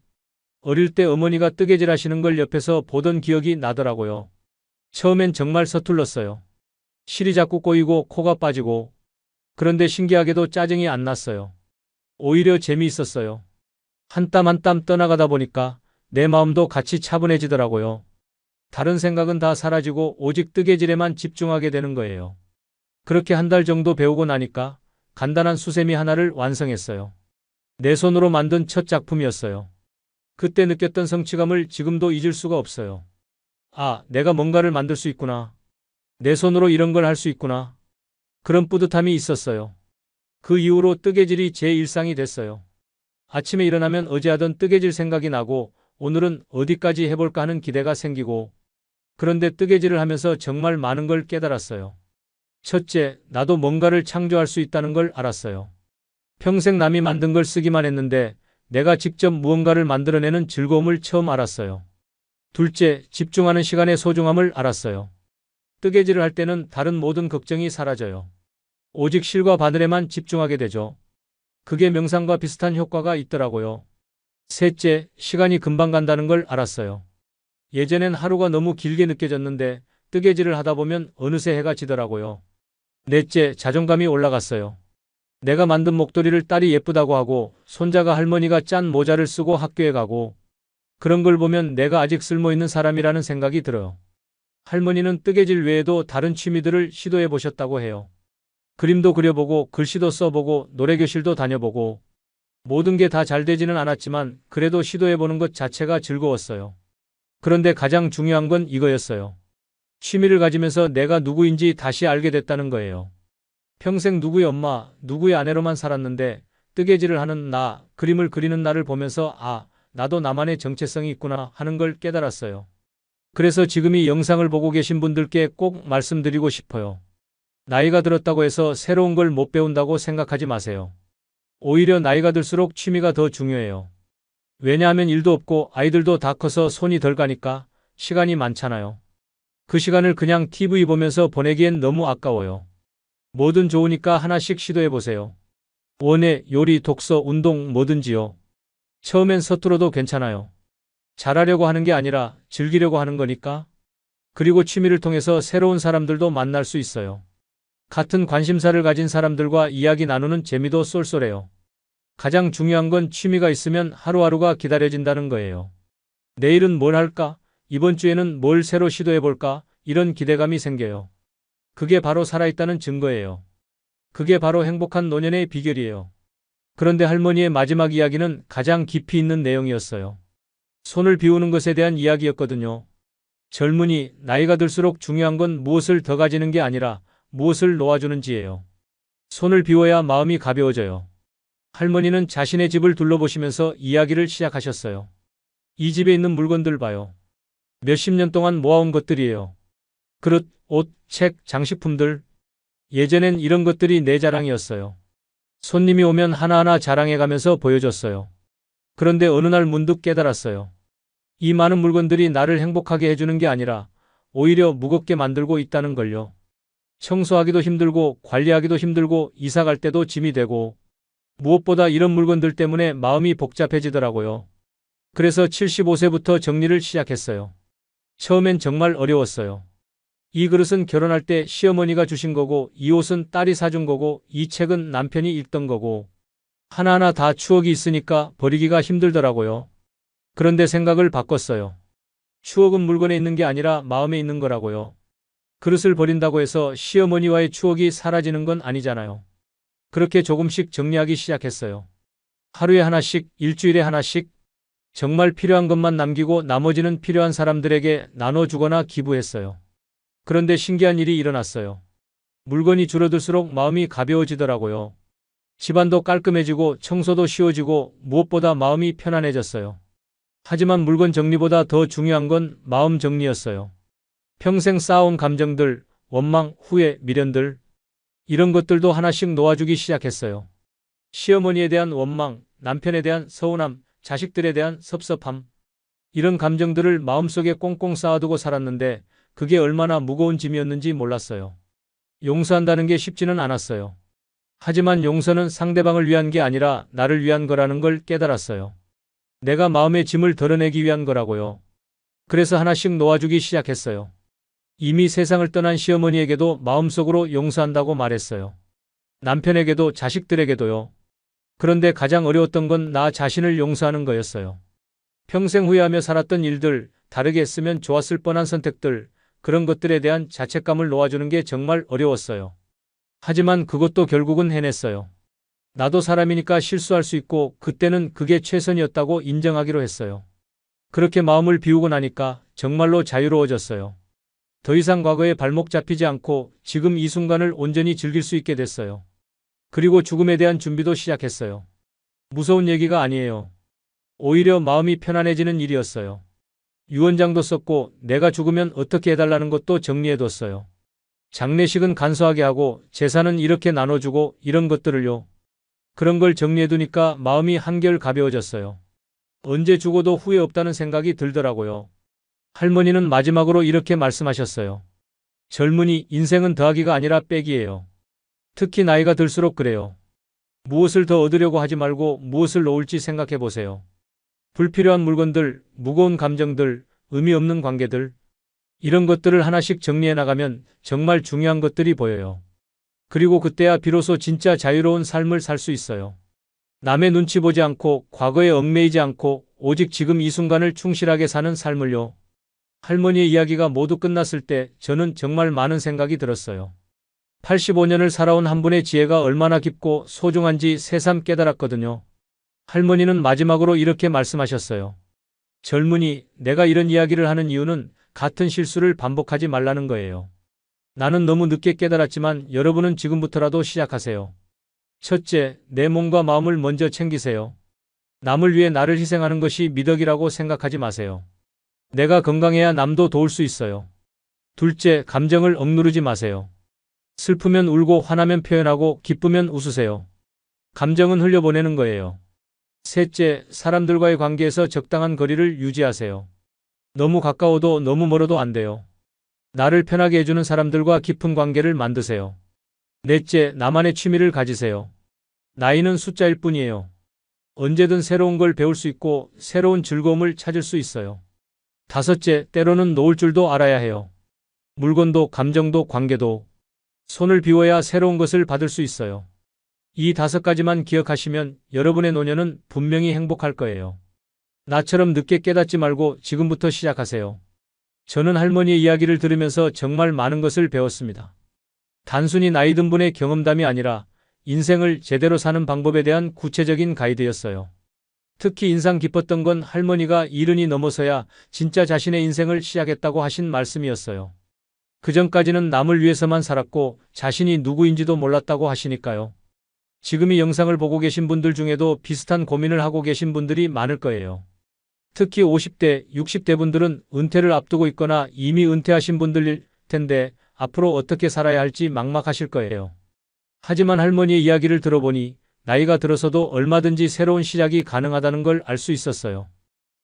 어릴 때 어머니가 뜨개질 하시는 걸 옆에서 보던 기억이 나더라고요. 처음엔 정말 서툴렀어요. 실이 자꾸 꼬이고 코가 빠지고 그런데 신기하게도 짜증이 안 났어요. 오히려 재미있었어요. 한 땀 한 땀 떠나가다 보니까 내 마음도 같이 차분해지더라고요. 다른 생각은 다 사라지고 오직 뜨개질에만 집중하게 되는 거예요. 그렇게 한 달 정도 배우고 나니까 간단한 수세미 하나를 완성했어요. 내 손으로 만든 첫 작품이었어요. 그때 느꼈던 성취감을 지금도 잊을 수가 없어요. 아, 내가 뭔가를 만들 수 있구나. 내 손으로 이런 걸 할 수 있구나. 그런 뿌듯함이 있었어요. 그 이후로 뜨개질이 제 일상이 됐어요. 아침에 일어나면 어제 하던 뜨개질 생각이 나고 오늘은 어디까지 해볼까 하는 기대가 생기고 그런데 뜨개질을 하면서 정말 많은 걸 깨달았어요. 첫째, 나도 뭔가를 창조할 수 있다는 걸 알았어요. 평생 남이 만든 걸 쓰기만 했는데 내가 직접 무언가를 만들어내는 즐거움을 처음 알았어요. 둘째, 집중하는 시간의 소중함을 알았어요. 뜨개질을 할 때는 다른 모든 걱정이 사라져요. 오직 실과 바늘에만 집중하게 되죠. 그게 명상과 비슷한 효과가 있더라고요. 셋째, 시간이 금방 간다는 걸 알았어요. 예전엔 하루가 너무 길게 느껴졌는데 뜨개질을 하다 보면 어느새 해가 지더라고요. 넷째, 자존감이 올라갔어요. 내가 만든 목도리를 딸이 예쁘다고 하고 손자가 할머니가 짠 모자를 쓰고 학교에 가고 그런 걸 보면 내가 아직 쓸모있는 사람이라는 생각이 들어요. 할머니는 뜨개질 외에도 다른 취미들을 시도해 보셨다고 해요. 그림도 그려보고 글씨도 써보고 노래교실도 다녀보고 모든 게 다 잘 되지는 않았지만 그래도 시도해보는 것 자체가 즐거웠어요. 그런데 가장 중요한 건 이거였어요. 취미를 가지면서 내가 누구인지 다시 알게 됐다는 거예요. 평생 누구의 엄마, 누구의 아내로만 살았는데 뜨개질을 하는 나, 그림을 그리는 나를 보면서 아, 나도 나만의 정체성이 있구나 하는 걸 깨달았어요. 그래서 지금 이 영상을 보고 계신 분들께 꼭 말씀드리고 싶어요. 나이가 들었다고 해서 새로운 걸 못 배운다고 생각하지 마세요. 오히려 나이가 들수록 취미가 더 중요해요. 왜냐하면 일도 없고 아이들도 다 커서 손이 덜 가니까 시간이 많잖아요. 그 시간을 그냥 TV 보면서 보내기엔 너무 아까워요. 뭐든 좋으니까 하나씩 시도해보세요. 원예, 요리, 독서, 운동 뭐든지요. 처음엔 서툴어도 괜찮아요. 잘하려고 하는 게 아니라 즐기려고 하는 거니까. 그리고 취미를 통해서 새로운 사람들도 만날 수 있어요. 같은 관심사를 가진 사람들과 이야기 나누는 재미도 쏠쏠해요. 가장 중요한 건 취미가 있으면 하루하루가 기다려진다는 거예요. 내일은 뭘 할까? 이번 주에는 뭘 새로 시도해볼까? 이런 기대감이 생겨요. 그게 바로 살아있다는 증거예요. 그게 바로 행복한 노년의 비결이에요. 그런데 할머니의 마지막 이야기는 가장 깊이 있는 내용이었어요. 손을 비우는 것에 대한 이야기였거든요. 젊은이, 나이가 들수록 중요한 건 무엇을 더 가지는 게 아니라 무엇을 놓아주는지예요. 손을 비워야 마음이 가벼워져요. 할머니는 자신의 집을 둘러보시면서 이야기를 시작하셨어요. 이 집에 있는 물건들 봐요. 몇십 년 동안 모아온 것들이에요. 그릇, 옷, 책, 장식품들. 예전엔 이런 것들이 내 자랑이었어요. 손님이 오면 하나하나 자랑해가면서 보여줬어요. 그런데 어느 날 문득 깨달았어요. 이 많은 물건들이 나를 행복하게 해주는 게 아니라 오히려 무겁게 만들고 있다는 걸요. 청소하기도 힘들고 관리하기도 힘들고 이사 갈 때도 짐이 되고 무엇보다 이런 물건들 때문에 마음이 복잡해지더라고요. 그래서 75세부터 정리를 시작했어요. 처음엔 정말 어려웠어요. 이 그릇은 결혼할 때 시어머니가 주신 거고 이 옷은 딸이 사준 거고 이 책은 남편이 읽던 거고 하나하나 다 추억이 있으니까 버리기가 힘들더라고요. 그런데 생각을 바꿨어요. 추억은 물건에 있는 게 아니라 마음에 있는 거라고요. 그릇을 버린다고 해서 시어머니와의 추억이 사라지는 건 아니잖아요. 그렇게 조금씩 정리하기 시작했어요. 하루에 하나씩, 일주일에 하나씩, 정말 필요한 것만 남기고 나머지는 필요한 사람들에게 나눠주거나 기부했어요. 그런데 신기한 일이 일어났어요. 물건이 줄어들수록 마음이 가벼워지더라고요. 집안도 깔끔해지고 청소도 쉬워지고 무엇보다 마음이 편안해졌어요. 하지만 물건 정리보다 더 중요한 건 마음 정리였어요. 평생 쌓아온 감정들, 원망, 후회, 미련들, 이런 것들도 하나씩 놓아주기 시작했어요. 시어머니에 대한 원망, 남편에 대한 서운함, 자식들에 대한 섭섭함, 이런 감정들을 마음속에 꽁꽁 쌓아두고 살았는데 그게 얼마나 무거운 짐이었는지 몰랐어요. 용서한다는 게 쉽지는 않았어요. 하지만 용서는 상대방을 위한 게 아니라 나를 위한 거라는 걸 깨달았어요. 내가 마음의 짐을 덜어내기 위한 거라고요. 그래서 하나씩 놓아주기 시작했어요. 이미 세상을 떠난 시어머니에게도 마음속으로 용서한다고 말했어요. 남편에게도 자식들에게도요. 그런데 가장 어려웠던 건 나 자신을 용서하는 거였어요. 평생 후회하며 살았던 일들, 다르게 했으면 좋았을 뻔한 선택들, 그런 것들에 대한 자책감을 놓아주는 게 정말 어려웠어요. 하지만 그것도 결국은 해냈어요. 나도 사람이니까 실수할 수 있고 그때는 그게 최선이었다고 인정하기로 했어요. 그렇게 마음을 비우고 나니까 정말로 자유로워졌어요. 더 이상 과거에 발목 잡히지 않고 지금 이 순간을 온전히 즐길 수 있게 됐어요. 그리고 죽음에 대한 준비도 시작했어요. 무서운 얘기가 아니에요. 오히려 마음이 편안해지는 일이었어요. 유언장도 썼고 내가 죽으면 어떻게 해달라는 것도 정리해뒀어요. 장례식은 간소하게 하고 재산은 이렇게 나눠주고 이런 것들을요. 그런 걸 정리해두니까 마음이 한결 가벼워졌어요. 언제 죽어도 후회 없다는 생각이 들더라고요. 할머니는 마지막으로 이렇게 말씀하셨어요. 젊은이, 인생은 더하기가 아니라 빼기예요. 특히 나이가 들수록 그래요. 무엇을 더 얻으려고 하지 말고 무엇을 놓을지 생각해 보세요. 불필요한 물건들, 무거운 감정들, 의미 없는 관계들, 이런 것들을 하나씩 정리해 나가면 정말 중요한 것들이 보여요. 그리고 그때야 비로소 진짜 자유로운 삶을 살 수 있어요. 남의 눈치 보지 않고 과거에 얽매이지 않고 오직 지금 이 순간을 충실하게 사는 삶을요. 할머니의 이야기가 모두 끝났을 때 저는 정말 많은 생각이 들었어요. 85년을 살아온 한 분의 지혜가 얼마나 깊고 소중한지 새삼 깨달았거든요. 할머니는 마지막으로 이렇게 말씀하셨어요. 젊은이, 내가 이런 이야기를 하는 이유는 같은 실수를 반복하지 말라는 거예요. 나는 너무 늦게 깨달았지만 여러분은 지금부터라도 시작하세요. 첫째, 내 몸과 마음을 먼저 챙기세요. 남을 위해 나를 희생하는 것이 미덕이라고 생각하지 마세요. 내가 건강해야 남도 도울 수 있어요. 둘째, 감정을 억누르지 마세요. 슬프면 울고 화나면 표현하고 기쁘면 웃으세요. 감정은 흘려보내는 거예요. 셋째, 사람들과의 관계에서 적당한 거리를 유지하세요. 너무 가까워도 너무 멀어도 안 돼요. 나를 편하게 해주는 사람들과 깊은 관계를 만드세요. 넷째, 나만의 취미를 가지세요. 나이는 숫자일 뿐이에요. 언제든 새로운 걸 배울 수 있고 새로운 즐거움을 찾을 수 있어요. 다섯째, 때로는 놓을 줄도 알아야 해요. 물건도 감정도 관계도 손을 비워야 새로운 것을 받을 수 있어요. 이 5가지만 기억하시면 여러분의 노년은 분명히 행복할 거예요. 나처럼 늦게 깨닫지 말고 지금부터 시작하세요. 저는 할머니의 이야기를 들으면서 정말 많은 것을 배웠습니다. 단순히 나이 든 분의 경험담이 아니라 인생을 제대로 사는 방법에 대한 구체적인 가이드였어요. 특히 인상 깊었던 건 할머니가 70이 넘어서야 진짜 자신의 인생을 시작했다고 하신 말씀이었어요. 그전까지는 남을 위해서만 살았고 자신이 누구인지도 몰랐다고 하시니까요. 지금 이 영상을 보고 계신 분들 중에도 비슷한 고민을 하고 계신 분들이 많을 거예요. 특히 50대, 60대 분들은 은퇴를 앞두고 있거나 이미 은퇴하신 분들일 텐데 앞으로 어떻게 살아야 할지 막막하실 거예요. 하지만 할머니의 이야기를 들어보니 나이가 들어서도 얼마든지 새로운 시작이 가능하다는 걸 알 수 있었어요.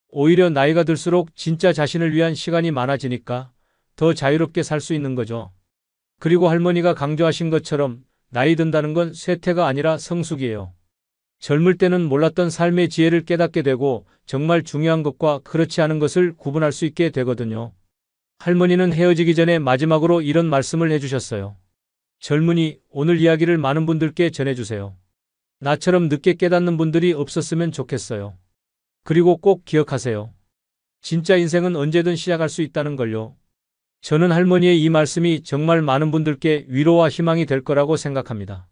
오히려 나이가 들수록 진짜 자신을 위한 시간이 많아지니까 더 자유롭게 살 수 있는 거죠. 그리고 할머니가 강조하신 것처럼 나이 든다는 건 쇠퇴가 아니라 성숙이에요. 젊을 때는 몰랐던 삶의 지혜를 깨닫게 되고 정말 중요한 것과 그렇지 않은 것을 구분할 수 있게 되거든요. 할머니는 헤어지기 전에 마지막으로 이런 말씀을 해주셨어요. 젊은이, 오늘 이야기를 많은 분들께 전해주세요. 나처럼 늦게 깨닫는 분들이 없었으면 좋겠어요. 그리고 꼭 기억하세요. 진짜 인생은 언제든 시작할 수 있다는 걸요. 저는 할머니의 이 말씀이 정말 많은 분들께 위로와 희망이 될 거라고 생각합니다.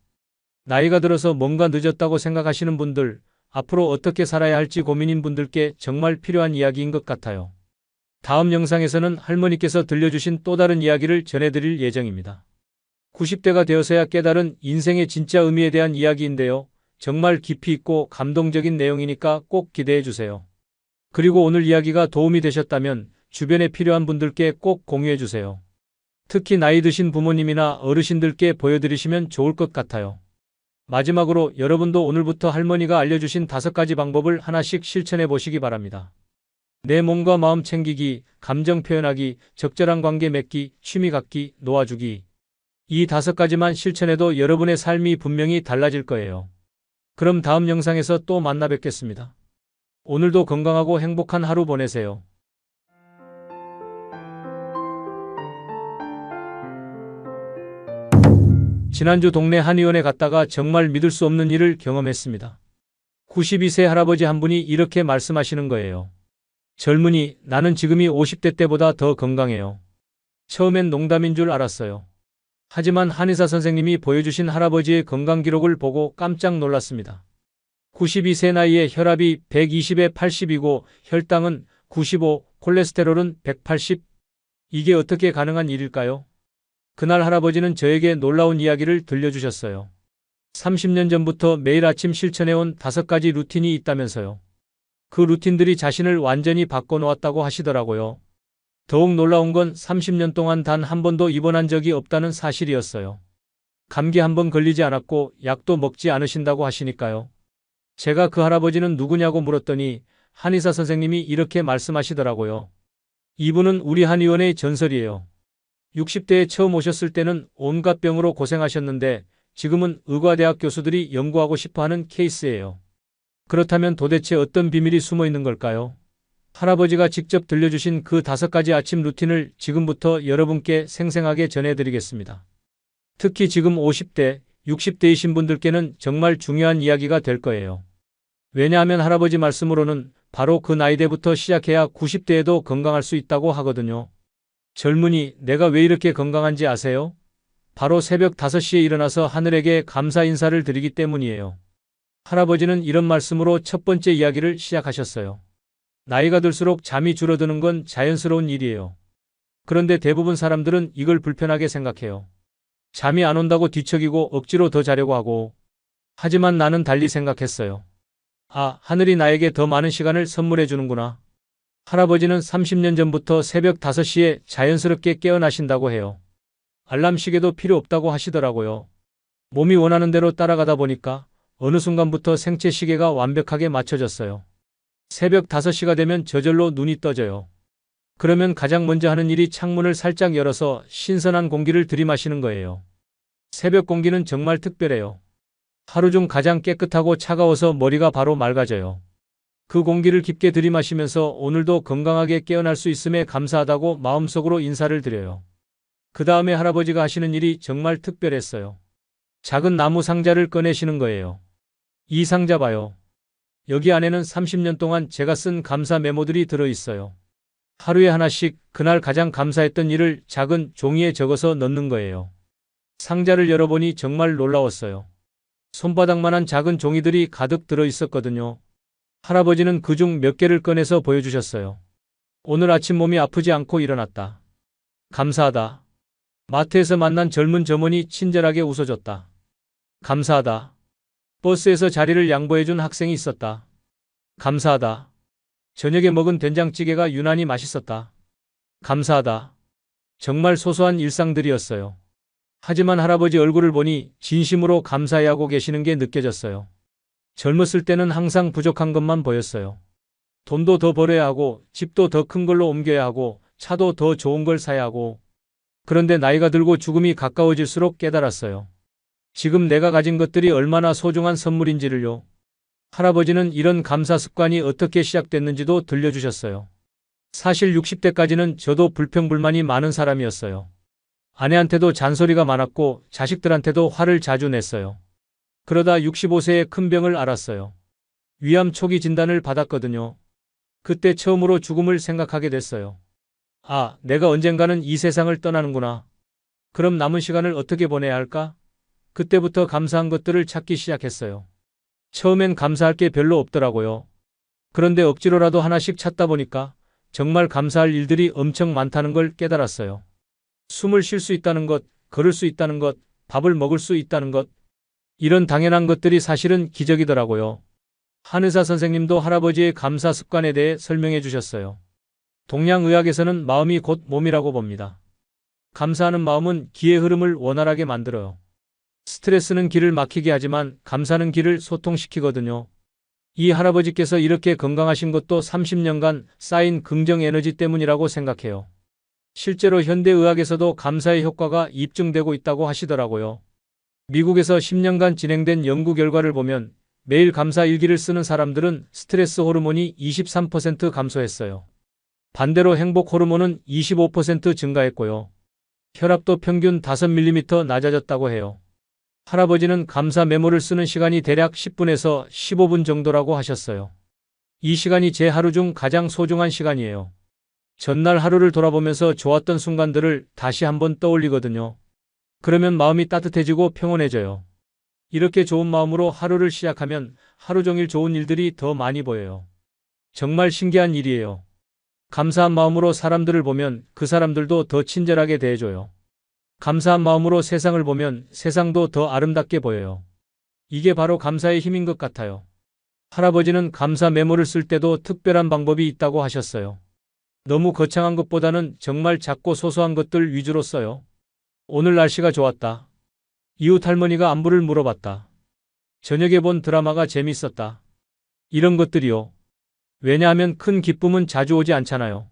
나이가 들어서 뭔가 늦었다고 생각하시는 분들, 앞으로 어떻게 살아야 할지 고민인 분들께 정말 필요한 이야기인 것 같아요. 다음 영상에서는 할머니께서 들려주신 또 다른 이야기를 전해드릴 예정입니다. 90대가 되어서야 깨달은 인생의 진짜 의미에 대한 이야기인데요. 정말 깊이 있고 감동적인 내용이니까 꼭 기대해 주세요. 그리고 오늘 이야기가 도움이 되셨다면 주변에 필요한 분들께 꼭 공유해 주세요. 특히 나이 드신 부모님이나 어르신들께 보여드리시면 좋을 것 같아요. 마지막으로 여러분도 오늘부터 할머니가 알려주신 5가지 방법을 하나씩 실천해 보시기 바랍니다. 내 몸과 마음 챙기기, 감정 표현하기, 적절한 관계 맺기, 취미 갖기, 놓아주기. 이 5가지만 실천해도 여러분의 삶이 분명히 달라질 거예요. 그럼 다음 영상에서 또 만나 뵙겠습니다. 오늘도 건강하고 행복한 하루 보내세요. 지난주 동네 한의원에 갔다가 정말 믿을 수 없는 일을 경험했습니다. 92세 할아버지 한 분이 이렇게 말씀하시는 거예요. 젊은이, 나는 지금이 50대 때보다 더 건강해요. 처음엔 농담인 줄 알았어요. 하지만 한의사 선생님이 보여주신 할아버지의 건강 기록을 보고 깜짝 놀랐습니다. 92세 나이에 혈압이 120에 80이고 혈당은 95, 콜레스테롤은 180. 이게 어떻게 가능한 일일까요? 그날 할아버지는 저에게 놀라운 이야기를 들려주셨어요. 30년 전부터 매일 아침 실천해온 5가지 루틴이 있다면서요. 그 루틴들이 자신을 완전히 바꿔놓았다고 하시더라고요. 더욱 놀라운 건 30년 동안 단 한 번도 입원한 적이 없다는 사실이었어요. 감기 한 번 걸리지 않았고 약도 먹지 않으신다고 하시니까요. 제가 그 할아버지는 누구냐고 물었더니 한의사 선생님이 이렇게 말씀하시더라고요. 이분은 우리 한의원의 전설이에요. 60대에 처음 오셨을 때는 온갖 병으로 고생하셨는데 지금은 의과대학 교수들이 연구하고 싶어하는 케이스예요. 그렇다면 도대체 어떤 비밀이 숨어 있는 걸까요? 할아버지가 직접 들려주신 그 5가지 아침 루틴을 지금부터 여러분께 생생하게 전해드리겠습니다. 특히 지금 50대, 60대이신 분들께는 정말 중요한 이야기가 될 거예요. 왜냐하면 할아버지 말씀으로는 바로 그 나이대부터 시작해야 90대에도 건강할 수 있다고 하거든요. 젊은이, 내가 왜 이렇게 건강한지 아세요? 바로 새벽 5시에 일어나서 하늘에게 감사 인사를 드리기 때문이에요. 할아버지는 이런 말씀으로 첫 번째 이야기를 시작하셨어요. 나이가 들수록 잠이 줄어드는 건 자연스러운 일이에요. 그런데 대부분 사람들은 이걸 불편하게 생각해요. 잠이 안 온다고 뒤척이고 억지로 더 자려고 하고. 하지만 나는 달리 생각했어요. 아, 하늘이 나에게 더 많은 시간을 선물해 주는구나. 할아버지는 30년 전부터 새벽 5시에 자연스럽게 깨어나신다고 해요. 알람 시계도 필요 없다고 하시더라고요. 몸이 원하는 대로 따라가다 보니까 어느 순간부터 생체 시계가 완벽하게 맞춰졌어요. 새벽 5시가 되면 저절로 눈이 떠져요. 그러면 가장 먼저 하는 일이 창문을 살짝 열어서 신선한 공기를 들이마시는 거예요. 새벽 공기는 정말 특별해요. 하루 중 가장 깨끗하고 차가워서 머리가 바로 맑아져요. 그 공기를 깊게 들이마시면서 오늘도 건강하게 깨어날 수 있음에 감사하다고 마음속으로 인사를 드려요. 그 다음에 할아버지가 하시는 일이 정말 특별했어요. 작은 나무 상자를 꺼내시는 거예요. 이 상자 봐요. 여기 안에는 30년 동안 제가 쓴 감사 메모들이 들어있어요. 하루에 하나씩 그날 가장 감사했던 일을 작은 종이에 적어서 넣는 거예요. 상자를 열어보니 정말 놀라웠어요. 손바닥만한 작은 종이들이 가득 들어있었거든요. 할아버지는 그중 몇 개를 꺼내서 보여주셨어요. 오늘 아침 몸이 아프지 않고 일어났다. 감사하다. 마트에서 만난 젊은 점원이 친절하게 웃어줬다. 감사하다. 버스에서 자리를 양보해준 학생이 있었다. 감사하다. 저녁에 먹은 된장찌개가 유난히 맛있었다. 감사하다. 정말 소소한 일상들이었어요. 하지만 할아버지 얼굴을 보니 진심으로 감사해하고 계시는 게 느껴졌어요. 젊었을 때는 항상 부족한 것만 보였어요. 돈도 더 벌어야 하고, 집도 더 큰 걸로 옮겨야 하고, 차도 더 좋은 걸 사야 하고. 그런데 나이가 들고 죽음이 가까워질수록 깨달았어요. 지금 내가 가진 것들이 얼마나 소중한 선물인지를요. 할아버지는 이런 감사 습관이 어떻게 시작됐는지도 들려주셨어요. 사실 60대까지는 저도 불평불만이 많은 사람이었어요. 아내한테도 잔소리가 많았고 자식들한테도 화를 자주 냈어요. 그러다 65세에 큰 병을 앓았어요. 위암 초기 진단을 받았거든요. 그때 처음으로 죽음을 생각하게 됐어요. 아, 내가 언젠가는 이 세상을 떠나는구나. 그럼 남은 시간을 어떻게 보내야 할까? 그때부터 감사한 것들을 찾기 시작했어요. 처음엔 감사할 게 별로 없더라고요. 그런데 억지로라도 하나씩 찾다 보니까 정말 감사할 일들이 엄청 많다는 걸 깨달았어요. 숨을 쉴 수 있다는 것, 걸을 수 있다는 것, 밥을 먹을 수 있다는 것. 이런 당연한 것들이 사실은 기적이더라고요. 한의사 선생님도 할아버지의 감사 습관에 대해 설명해 주셨어요. 동양의학에서는 마음이 곧 몸이라고 봅니다. 감사하는 마음은 기의 흐름을 원활하게 만들어요. 스트레스는 길을 막히게 하지만 감사는 길을 소통시키거든요. 이 할아버지께서 이렇게 건강하신 것도 30년간 쌓인 긍정 에너지 때문이라고 생각해요. 실제로 현대의학에서도 감사의 효과가 입증되고 있다고 하시더라고요. 미국에서 10년간 진행된 연구 결과를 보면 매일 감사 일기를 쓰는 사람들은 스트레스 호르몬이 23% 감소했어요. 반대로 행복 호르몬은 25% 증가했고요. 혈압도 평균 5mm 낮아졌다고 해요. 할아버지는 감사 메모를 쓰는 시간이 대략 10분에서 15분 정도라고 하셨어요. 이 시간이 제 하루 중 가장 소중한 시간이에요. 전날 하루를 돌아보면서 좋았던 순간들을 다시 한번 떠올리거든요. 그러면 마음이 따뜻해지고 평온해져요. 이렇게 좋은 마음으로 하루를 시작하면 하루 종일 좋은 일들이 더 많이 보여요. 정말 신기한 일이에요. 감사한 마음으로 사람들을 보면 그 사람들도 더 친절하게 대해줘요. 감사한 마음으로 세상을 보면 세상도 더 아름답게 보여요. 이게 바로 감사의 힘인 것 같아요. 할아버지는 감사 메모를 쓸 때도 특별한 방법이 있다고 하셨어요. 너무 거창한 것보다는 정말 작고 소소한 것들 위주로 써요. 오늘 날씨가 좋았다. 이웃 할머니가 안부를 물어봤다. 저녁에 본 드라마가 재밌었다. 이런 것들이요. 왜냐하면 큰 기쁨은 자주 오지 않잖아요.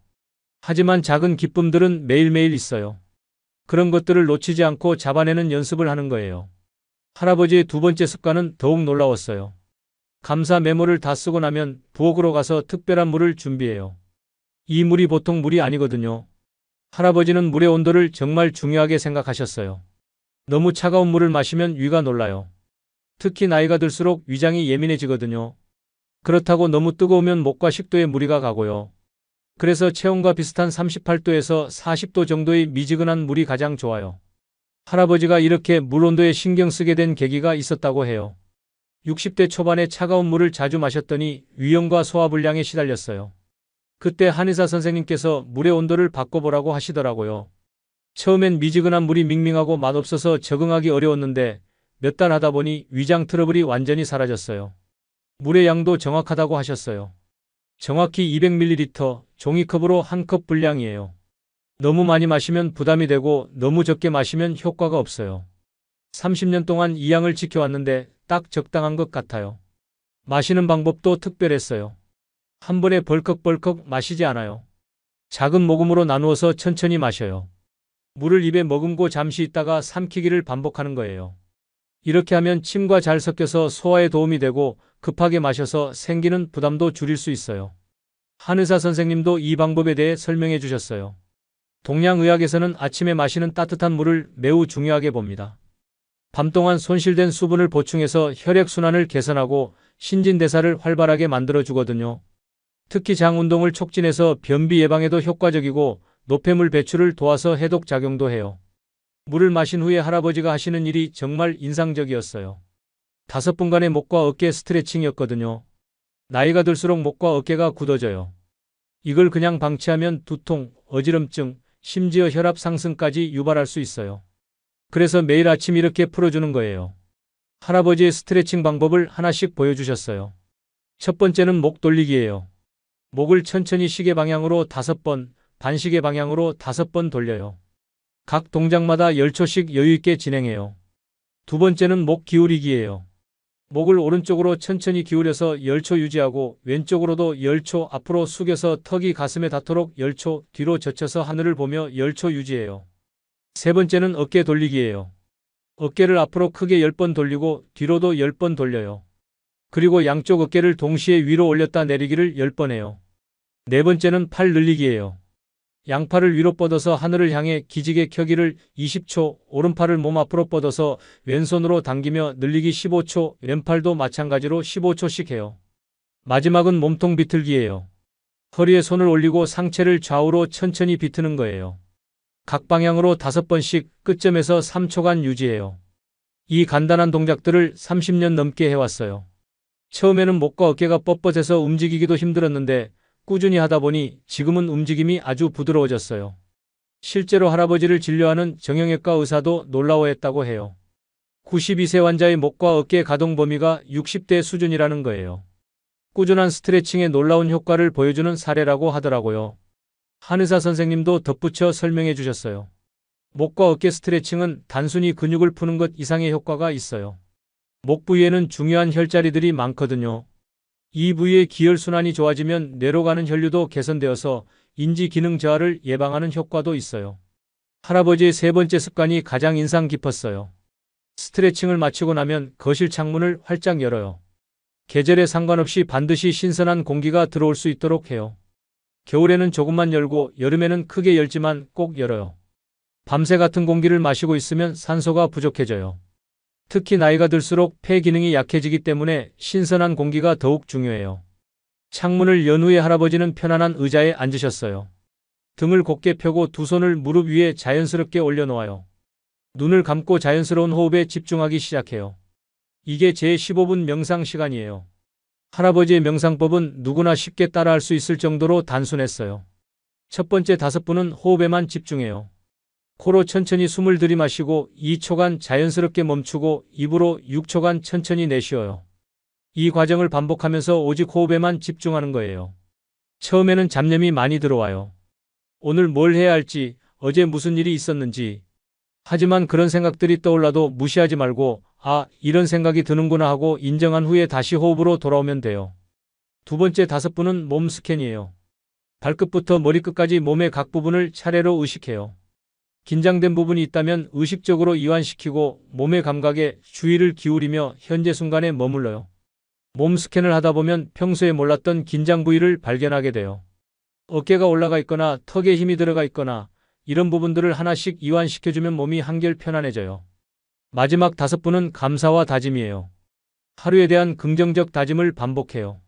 하지만 작은 기쁨들은 매일매일 있어요. 그런 것들을 놓치지 않고 잡아내는 연습을 하는 거예요. 할아버지의 두 번째 습관은 더욱 놀라웠어요. 감사 메모를 다 쓰고 나면 부엌으로 가서 특별한 물을 준비해요. 이 물이 보통 물이 아니거든요. 할아버지는 물의 온도를 정말 중요하게 생각하셨어요. 너무 차가운 물을 마시면 위가 놀라요. 특히 나이가 들수록 위장이 예민해지거든요. 그렇다고 너무 뜨거우면 목과 식도에 무리가 가고요. 그래서 체온과 비슷한 38도에서 40도 정도의 미지근한 물이 가장 좋아요. 할아버지가 이렇게 물 온도에 신경 쓰게 된 계기가 있었다고 해요. 60대 초반에 차가운 물을 자주 마셨더니 위염과 소화불량에 시달렸어요. 그때 한의사 선생님께서 물의 온도를 바꿔보라고 하시더라고요. 처음엔 미지근한 물이 밍밍하고 맛없어서 적응하기 어려웠는데 몇 달 하다 보니 위장 트러블이 완전히 사라졌어요. 물의 양도 정확하다고 하셨어요. 정확히 200ml, 종이컵으로 한 컵 분량이에요. 너무 많이 마시면 부담이 되고 너무 적게 마시면 효과가 없어요. 30년 동안 이 양을 지켜왔는데 딱 적당한 것 같아요. 마시는 방법도 특별했어요. 한 번에 벌컥벌컥 마시지 않아요. 작은 모금으로 나누어서 천천히 마셔요. 물을 입에 머금고 잠시 있다가 삼키기를 반복하는 거예요. 이렇게 하면 침과 잘 섞여서 소화에 도움이 되고 급하게 마셔서 생기는 부담도 줄일 수 있어요. 한의사 선생님도 이 방법에 대해 설명해 주셨어요. 동양의학에서는 아침에 마시는 따뜻한 물을 매우 중요하게 봅니다. 밤 동안 손실된 수분을 보충해서 혈액순환을 개선하고 신진대사를 활발하게 만들어 주거든요. 특히 장 운동을 촉진해서 변비 예방에도 효과적이고 노폐물 배출을 도와서 해독 작용도 해요. 물을 마신 후에 할아버지가 하시는 일이 정말 인상적이었어요. 5분간의 목과 어깨 스트레칭이었거든요. 나이가 들수록 목과 어깨가 굳어져요. 이걸 그냥 방치하면 두통, 어지럼증, 심지어 혈압 상승까지 유발할 수 있어요. 그래서 매일 아침 이렇게 풀어주는 거예요. 할아버지의 스트레칭 방법을 하나씩 보여주셨어요. 첫 번째는 목 돌리기예요. 목을 천천히 시계 방향으로 5번, 반시계 방향으로 5번 돌려요. 각 동작마다 10초씩 여유있게 진행해요. 두 번째는 목 기울이기예요. 목을 오른쪽으로 천천히 기울여서 10초 유지하고 왼쪽으로도 10초 앞으로 숙여서 턱이 가슴에 닿도록 10초 뒤로 젖혀서 하늘을 보며 10초 유지해요. 세 번째는 어깨 돌리기예요. 어깨를 앞으로 크게 10번 돌리고 뒤로도 10번 돌려요. 그리고 양쪽 어깨를 동시에 위로 올렸다 내리기를 10번 해요. 네 번째는 팔 늘리기예요. 양팔을 위로 뻗어서 하늘을 향해 기지개 켜기를 20초, 오른팔을 몸 앞으로 뻗어서 왼손으로 당기며 늘리기 15초, 왼팔도 마찬가지로 15초씩 해요. 마지막은 몸통 비틀기예요. 허리에 손을 올리고 상체를 좌우로 천천히 비트는 거예요. 각 방향으로 5번씩 끝점에서 3초간 유지해요. 이 간단한 동작들을 30년 넘게 해왔어요. 처음에는 목과 어깨가 뻣뻣해서 움직이기도 힘들었는데 꾸준히 하다 보니 지금은 움직임이 아주 부드러워졌어요. 실제로 할아버지를 진료하는 정형외과 의사도 놀라워했다고 해요. 92세 환자의 목과 어깨 가동 범위가 60대 수준이라는 거예요. 꾸준한 스트레칭에 놀라운 효과를 보여주는 사례라고 하더라고요. 한의사 선생님도 덧붙여 설명해 주셨어요. 목과 어깨 스트레칭은 단순히 근육을 푸는 것 이상의 효과가 있어요. 목 부위에는 중요한 혈자리들이 많거든요. 이 부위의 기혈순환이 좋아지면 뇌로 가는 혈류도 개선되어서 인지 기능 저하를 예방하는 효과도 있어요. 할아버지의 세 번째 습관이 가장 인상 깊었어요. 스트레칭을 마치고 나면 거실 창문을 활짝 열어요. 계절에 상관없이 반드시 신선한 공기가 들어올 수 있도록 해요. 겨울에는 조금만 열고 여름에는 크게 열지만 꼭 열어요. 밤새 같은 공기를 마시고 있으면 산소가 부족해져요. 특히 나이가 들수록 폐 기능이 약해지기 때문에 신선한 공기가 더욱 중요해요. 창문을 연 후에 할아버지는 편안한 의자에 앉으셨어요. 등을 곧게 펴고 두 손을 무릎 위에 자연스럽게 올려놓아요. 눈을 감고 자연스러운 호흡에 집중하기 시작해요. 이게 제 15분 명상 시간이에요. 할아버지의 명상법은 누구나 쉽게 따라할 수 있을 정도로 단순했어요. 첫 번째 5분은 호흡에만 집중해요. 코로 천천히 숨을 들이마시고 2초간 자연스럽게 멈추고 입으로 6초간 천천히 내쉬어요. 이 과정을 반복하면서 오직 호흡에만 집중하는 거예요. 처음에는 잡념이 많이 들어와요. 오늘 뭘 해야 할지, 어제 무슨 일이 있었는지. 하지만 그런 생각들이 떠올라도 무시하지 말고 이런 생각이 드는구나 하고 인정한 후에 다시 호흡으로 돌아오면 돼요. 두 번째 5분은 몸 스캔이에요. 발끝부터 머리끝까지 몸의 각 부분을 차례로 의식해요. 긴장된 부분이 있다면 의식적으로 이완시키고 몸의 감각에 주의를 기울이며 현재 순간에 머물러요. 몸 스캔을 하다 보면 평소에 몰랐던 긴장 부위를 발견하게 돼요. 어깨가 올라가 있거나 턱에 힘이 들어가 있거나 이런 부분들을 하나씩 이완시켜주면 몸이 한결 편안해져요. 마지막 5분은 감사와 다짐이에요. 하루에 대한 긍정적 다짐을 반복해요.